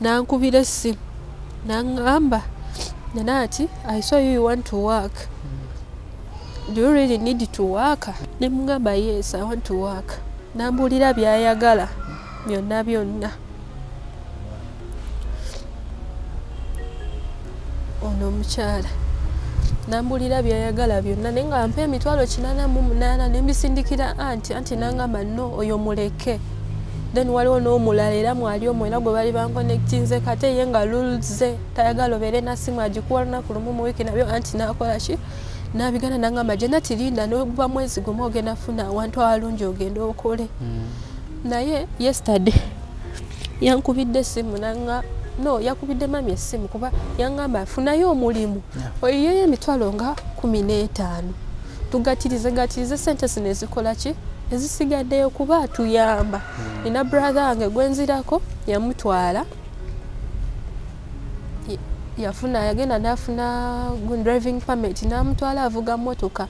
nankubira essimu naŋŋamba nanaati I saw you want to work. Do you really need to work? Nemugamba yes, I want to work. Nambulira byayagala byonna. Ono omukyala nambulira byayagala byonna naye nga mpa emitwalo 88 nembisindikira anti nangamba no oyo muleke. Then waliwo n'omulala era mwali omwera gwe bali banconnectinze kate ye nga rules tayagala obeere na simu agikuwa lunaku lumu mu wiiki nabyo anti nakola ki nabigana nangamba gye natirinda n'oguba mwezi gumu ogenda funa awantu awalungi ogenda okole naye yesterday yankubidde essimu nanga no yakubidde mami essimu kuba yangamba funayo omulimu oyiyeyo emitwalo nga 15 tugatirize sente zino ezikola ki ezisigaddeyo kuba atuyamba nina brother wange gwenzirako yamutwala yagenda nafuna driving permit namutwala avuga motoka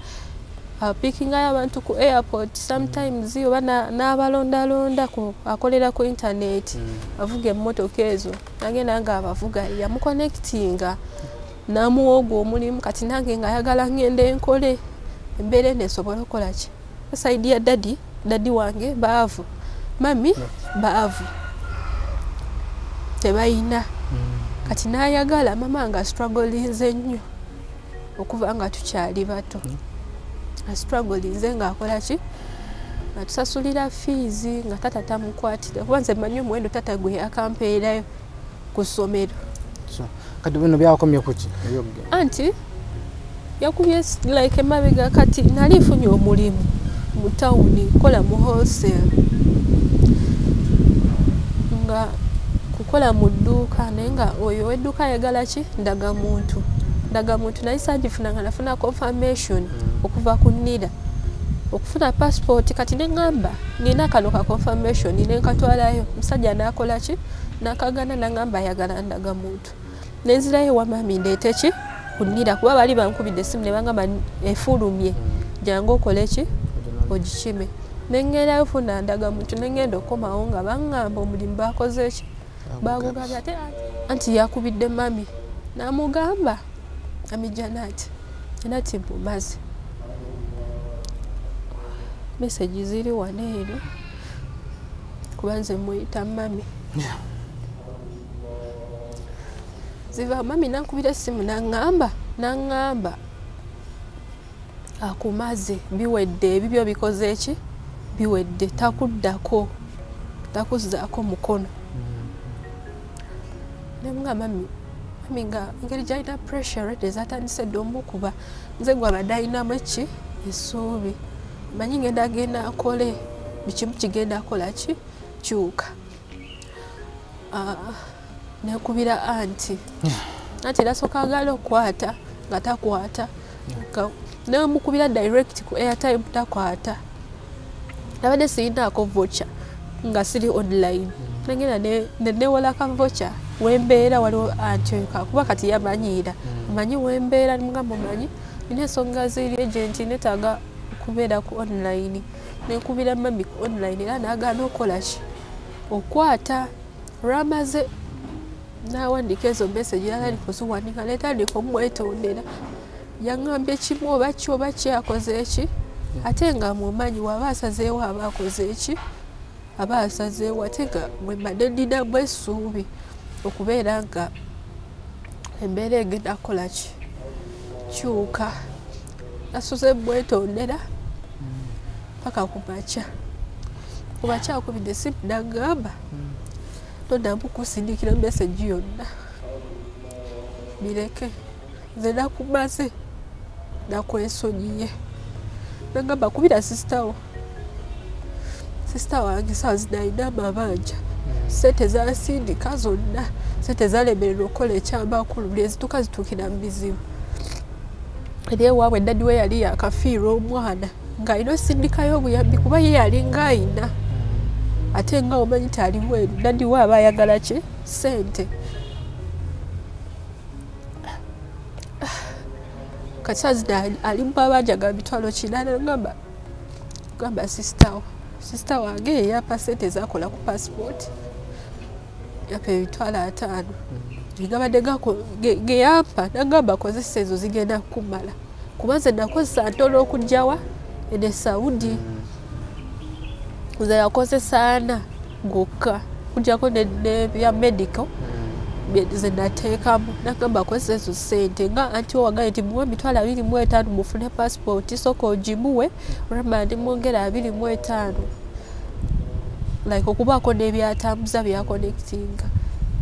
pickingayo abantu ku airport sometimes oba n'abalondalonda akolera ku internet avuga emmotoka ezo nagenda nga abavuga yamuconnectinga namuwa ogwo omulimu kati nange nga ayagala ngende enkole embeera nesobola okukola ki saidi ya dadi wange baavu mami baavu tebayina kati nayagala mama nga strugglinze nnyo okuva nga tukyali bato strugglinze nga akola ki nga tusasulira fees nga tata tamukwatira kuba nze manyi omuwendo tata gwe akampeerayo ku ssomero kati bino byakomye kuki anti yakubye like emabega kati nali nfunye omulimu mu tawuni kola mu wholesale nga kukola mu dduuka naye nga oyo w'edduuka ayagala ki ndagamuntu naye saagifuna nga nafuna confirmation okuva ku NIDA okufuna passport kati neŋŋamba nina kano ka confirmation nenkatwalayo musajja n'akola ki n'akagana naŋŋamba ayagala ndagamuntu nenzirayo wa mami ndeete ki ku NIDA kuba bali bankubidde essimu ne bangamba efulumye jangu okole ki ogikime nengerayo funa ndagamuntu nengenda okomawo nga baŋŋamba omulimu bakoze ki bagugabye ate anti yakubidde mami namugamba amijanati enati mpumazi message ziri wano eno kuba nze muyita mami ziva mami nankubira essimu naŋŋamba Nangamba akumaze biwedde ebibyo bikoze eki biwedde takuddako takuzzaako mukono nemga mami nga ngeri gyalina pressure ezatandise dde omukuba nze gwe abadde alinamu eki essuubi manyi ngenda agenda akole bikimu kigenda akola ki kyuka nekubira anti nasooka agala okukwata nga takwata nemukubira direct ku airtime takwata abadde sirinaako vocha nga siri online nagenda nenewola ka vocha wembeera waliwo anti kuba kati yamanyiira manyi wembeera nimugamba manyi nina ensonga ziri agent netaaga kubeera ku online nekubira mami ku online era nagaana okukola ki okwata lwamaze nawandika ezo message yalali kuziwanika netandika omwetondera yaŋŋambye kimu oba ki oba kyakoze eki ate nga mumanyi waba asazeewo aba akoze eki aba asazeewo ate nga bwe mbadde nninamu essuubi okubeera nga embeera egenda kukola ki kyuka nasuze mwetondera paka kumakya akubidde esimu nagamba tondamu kusindikira message yonna bireke nze nakumaze nakwesonyiye nagamba kubira sisitawo wange saa zino alina amabanja sente zasindika zonna sente zalemererwa okukola ekyamakulu buli ezituuka zituukira mu bizibu eri ewaabwe daddi we yali yakafiirwa omwana ng'alina osindikayo obuyambi kuba ye yalinga ayina ate nga omanyi taali bweru daddi we aba ayagala ki sente kati saa zino ali mu mabanja ga mitwalo 8 gamba sisita wange yeyapa sente zakola ku passport yapa emitwalo 5 gabadde geyampa nagamba kozesa ezo zigenda kumala kuba nze nakozesa ntono okugjawa ene Saudi nze yakozesa 4 gokka kujjako nebya medical ze nateekamu nagamba kozesa ezo sente nga anti owagaye nti muwe emitwalo 25 mufune passport sooka ogimuwe olwamala mwongera 25 like okubaako n'ebyatambuza byakonectinga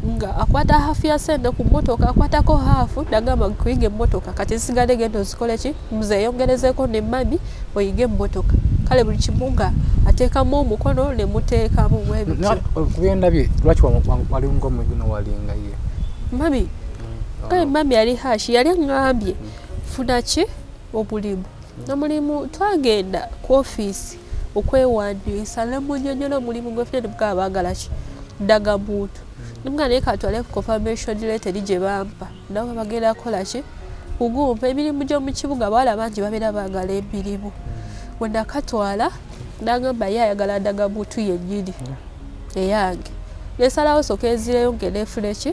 nga akwata hafu ya sente ku mmotoka akwatako hafu nagamba kuyiga emmotoka kati nsigale genda ozikole ki muzeyongerezeeko ne mami oyige emmotoka kale buli kimu nga ateekamu omukono ne muteekamu kubyendabye lwaki walinga omugino walinga ye mami kale mami yali hashi yali aŋŋambye funa ki omulimu nomulimu twagenda ku ofiisi okwewandiisa nemunyonyola omulimu gwefuna nemukaba baagala ki ddagamuntu nimugana naye katwale ku confirmation letter gye bampa nabo bagenda kukola ki kugumpa emirimu gy'omu kibuga abawala bangi babeera baagala emirimu bwe nakatwala nagamba ye ayagala ddagamuntu yennyini eyange nesalawo soka ezireyo ngenda efune ki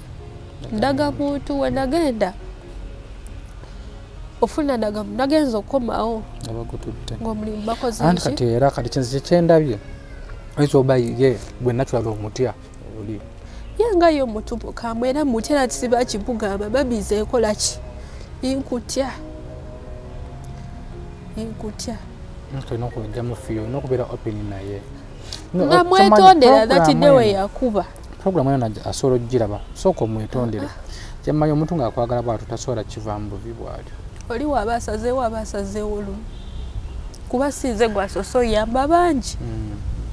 ddagamuntu we nagenda ofuna ndagamuntu nagenza okukomawo ng'omulimu bakoze anti kati era kati kinze kyendabye oyinza oba ye gwe nakyala omutya oli yanga yo mutumo kamwera mutera tisiba kibugamba babize ekola ki inkutya ntino kujja mufiyo nokubera open naye nga mwetondera that day yakuba program yona asoro giraba soko mwetondere kyamanya omuntu nga akwagala bwatu tasola kivambu bibwali oli wabasazeewo lu kuba sinze gwasoso yamba bangi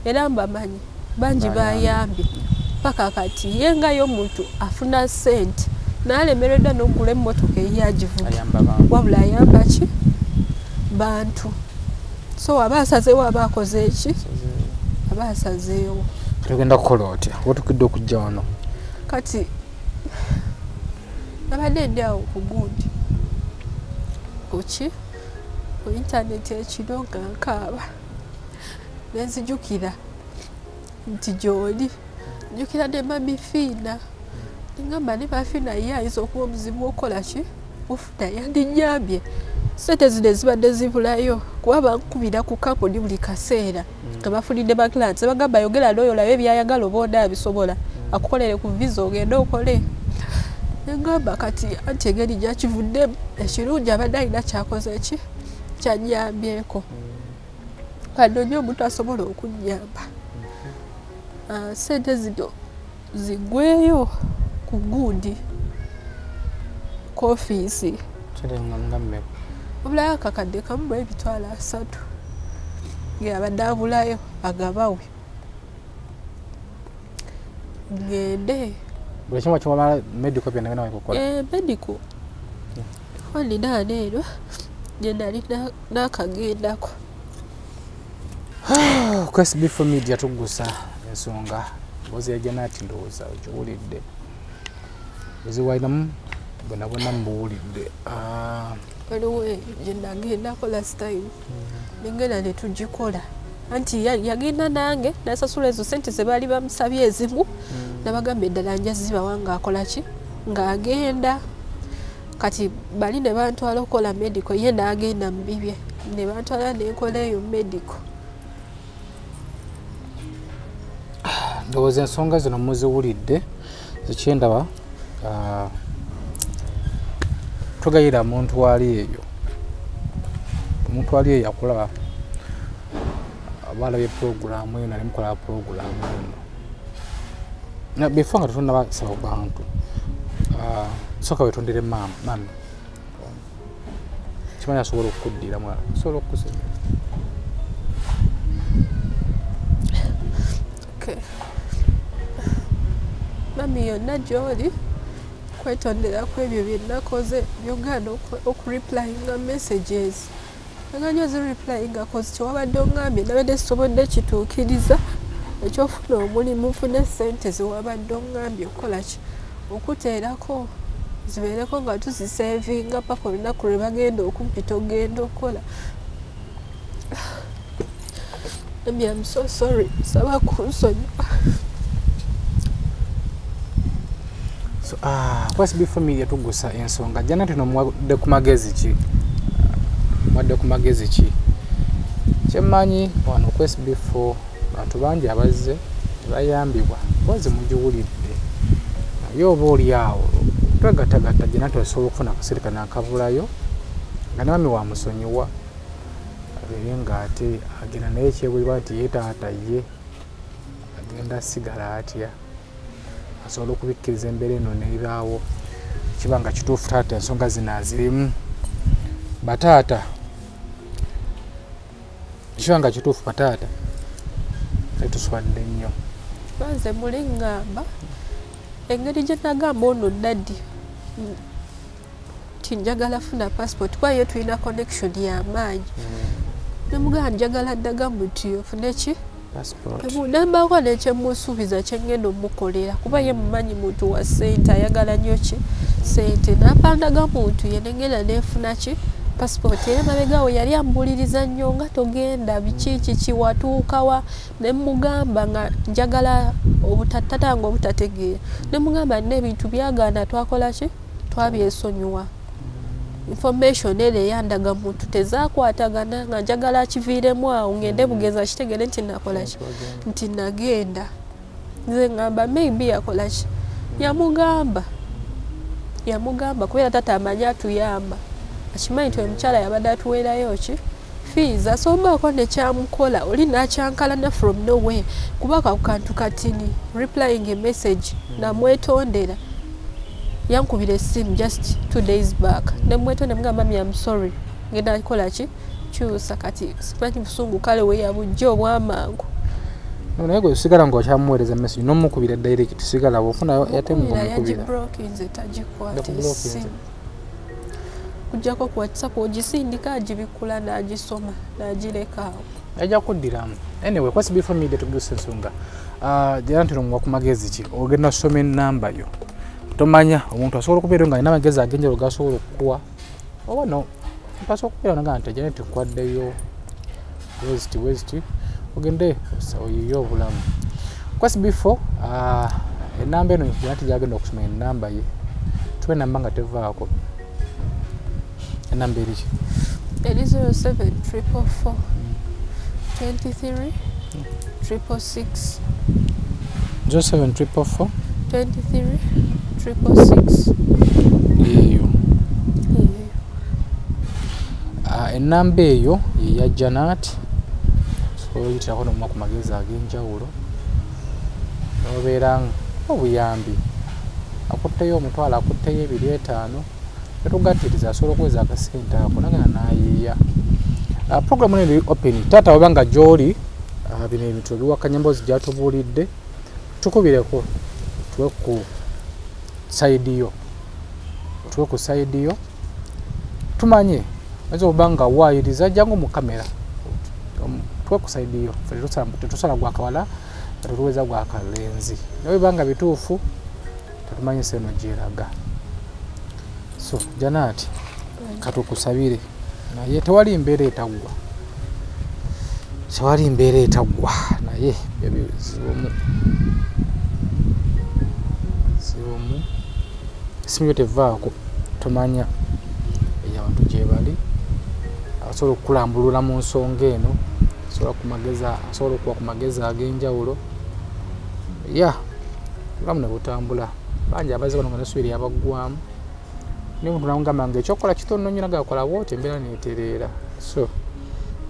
era mbamanyi bangi bayambye paka kati yenga y'omuntu afuna sente n'alemereddwa n'okugula emmotoka eyagivuga wabula ayamba ki bantu so aba asazeewo aba akoze eki aba asazeewo tugenda kukola otya watukidde okujja wano kati nabadde ndi awo ku gundi kuki ku intaneti ekiro nga nkaaba nenzijukira nti gy'oli njukira ne mami Fiina ngamba ne Bafiina ye ayinza okuba omuzibu okola ki ofuna yandinyambye sente zino ezibadde zibulayo kuba bankubira ku kampuni buli kaseera nga bafunidde bakilansi bagamba yogera n'oyo olabe ebyayagala oba onaabisobola akukolere ku visa ogende okole Ngamba kati anti engeri gyakivuddemu ekirungi abadde alina kyakoze ki kyanyambyeko kano nnyo omuntu asobola okunnyamba sente zino ziggweyo ku gundi ku ofiisi obulayo akakadde kamu mu emitwalo 3 ng'abadde abulayo agabawe ngende buli kimu kimala medical byonna byonna bikukola medical olinaana eno gye nali n'akagendako KSB4 Media tuggusa ensonga mbozi yajja ati ndowooza okiwulidde eziwalinamu bonna bonna mubuwulidde waliwo gye nagendako last time nengenda ne tugikola anti yagenda nange nasasula ezo sente ze baali bamusabye ezimu nabagamba eddala nja zibawa ng'akola ki ng'agenda kati bali ne bantwala okukola medical ye n'agenda mu bibye ne bantwala nenkola eyo medical. Ndowooza ensonga zino muziwulidde zikyendaba tugayira omuntu ali eyo omuntu ali eyo yakulaba abalabye puroguramu eyo nali mukola puroguramu eno before nga tetunnabasaba bantu soka wetondere mami kimanyi asobola okukuddira mwala asobola okukusenya mami yonna gy'oli kwetondera ku ebyo bye nakoze byogenda okureplyinga messages aganya ozireplyinga kozi kyewabadde oŋŋambye nabadde sisobodde kituukiriza ekyofuna omulimu nfune sente zewabadde oŋŋambye okukola ki okuteerako zibeereko nga tuzisevinga paka olunaku lwe bagenda okumpita ogenda okukola. I'm so sorry saba kunsonyiwa. So KSB4 Media tuggusa ensonga jana tino mwadde ku magezi ki mwadde ku magezi ki kyemanyi wano KSB4 bantu bangi abazze bayambibwa bozi mugiwulidde naye oba oli awo twegattagatta jana tosobola okufuna akasirika nakavulayo nga nami wamusonyiwa abeere nga ate agenda naye ekyebulibwa nti ye taata ye agenda asigala atya asobola okubikkiriza embeera eno neibaawo kiba nga kituufu taata ensonga zino azirimu bataata kiba nga kituufu bataata etuswadde nnyo banze muli ŋŋamba engeri gye nagamba ono daddi ti njagala funa passport kuba ye tulina connection y'amaanyi nemugamba njagala ddaga muti ofune ki nambako nekyemusuubiza kyengenda omukolera kuba ye mumanyi muntu wa sente ayagala nnyo ki sente napandaga muntu ye nengenda nefuna ki passport era mabegawo yali ambuliriza nnyo nga togenda biki kiki watuukawa nemugamba nga njagala obutatanga obutategeera nemugamba n'ebintu byagaana twakola ki twabyesonyiwa information ele yandaga muntu tezakwatagana nga njagala kiviiremu awo ngende bugeza kitegere nti nakola ki nti nagenda nze ngamba maybe yakola ki yamugamba kubera tata amanyi atuyamba akimanyi nti omukyala yabadde atuweerayo ki fees asombako nekyamukola oli nakyankalana from nowhere kubaka ku kantu katini replying a message namwetondera yankubira essimu just 2 days back nemwetonde mugamba mami I'm sorry ngenda akola ki kyusa kati simanyi busungu kale we yabujja obwamangu naye gwe sigala ng'okyamuweereza message n'omukubira direct sigala bw'ofunayo yatemuga mukubira yagiblokinze tagikwata essimu kujjako ku WhatsApp ogisindika agibikula n'agisoma n'agireka awo ajja kuddiramu anyway KSB4 Media tuguse ensonga jera ntino mwa ku magezi ki ogenda kusoma ennamba yo tomanya omuntu asobola okubeera nga alina amagezi agenjero gasobola okukuwa oba no mpasobola okubeera nga nti jene tukwaddeyo west ogende oyiyo obulamu KSB4 ennamba eno yanti gyagenda okusoma ennamba ye tuwe namba nga tevaako ennamba eriki eri 07444 23 666 07444 23 eyo enamba eyo ya Janet so yitirako nomwa ku magezi ag'enjawulo nobeera obuyambi akutteyo omutwalo akutteyo 2,500 etugattiriza asobola okuweza akasente ako nagana nayiiya programu eno eri open taata oba nga gy'oli bino ebintu ebiwakanya mboozi gyatubuulidde tukubireko tuwe ku sayidi yo tumanye ayinza okuba nga waayiriza jangu mu kamera tuwe ku sayidi yo tetusala gwakawala tetuweza gwakalenzi naye banga bituufu tetumanyisa eno gyeraga so Janet katukusabire naye tewali mbeera etagwa naye zibomu simyo tevaako tumanya abantu gye bali asobola okukulambulula mu nsonga eno asobola okuba ku magezi ag'enjawulo bulamu ne butambula bangi abazze bano nga nesuubiri yabaggwamu naye omuntu namugamba nga ekyokukola kitono nnyo nagakola bwoti embeera neetereera so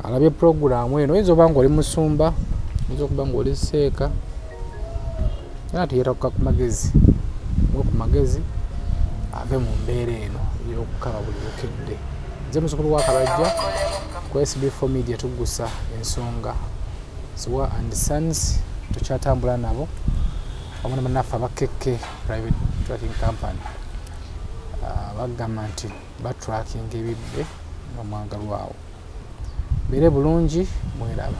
alabye puroguramu eno oyinza oba nga oli musumba oyinza okuba nga oli seeka era tuyeta ku magezi ave mu mbeera eno ey'okukaba buli bukedde nze musukulu wa Kabajja ku SB4 Media tugusa ensonga Ziwa and Sons tukyatambula nabo wamu nabanaffe abakekke private tracking company bagamba nti batracking ebibbe n'omwagalwawo beere bulungi mweraba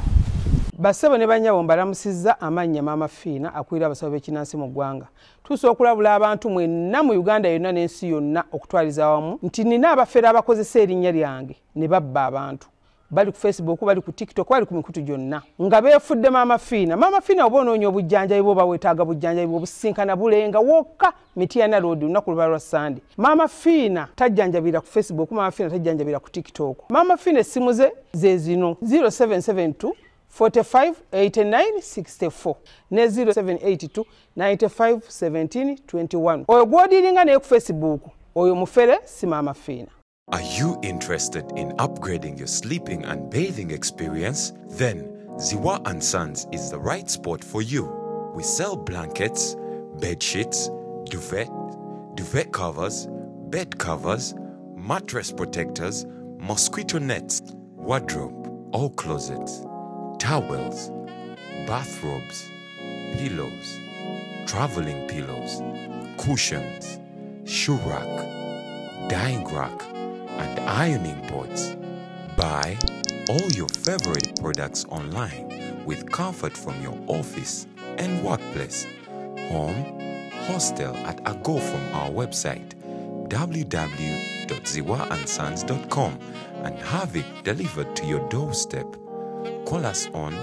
Bassebo ne banyabo mbalamusizza amannya Maama Fiina akulira abasawo b'ekinnansi mu ggwanga. Tusobola okulabula abantu mwenna mu Uganda yonna n'ensi yonna okutwaliza awamu nti nina abafere abakozesa erinnya lyange ne babba abantu. Bali ku Facebook, bali ku TikTok, bali ku mikutu gyonna. Nga beefudde Maama Fiina. Maama Fiina oba onoonya obujjanjabi bwoba weetaaga bujjanjabi bw'obusinkana bulenga wokka Mityana Road lunaku luba lwa Sande. Maama Fiina tajjanjabira ku Facebook, Maama Fiina tajjanjabira ku TikTok. Maama Fiina essimu ze zino 0772 45 89 64 ne 0782 95 17 21. Oyo gw'odiiringa naye ku Facebook oyo mufere si Maama Fiina. Are you interested in upgrading your sleeping and bathing experience? Then Ziwa and Sons is the right spot for you. We sell blankets, bed sheets, duvet covers, bed covers, mattress protectors, mosquito nets, wardrobe, all closets, towels, bathrobes, pillows, traveling pillows, cushions, shoe rack, dyeing rack, and ironing boards. Buy all your favorite products online with comfort from your office and workplace, home, hostel at a go from our website www.ziwaansons.com and have it delivered to your doorstep. Call us on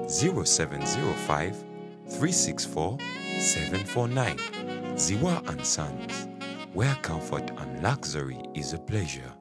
0705 364 749. Ziwa and Sons, where comfort and luxury is a pleasure.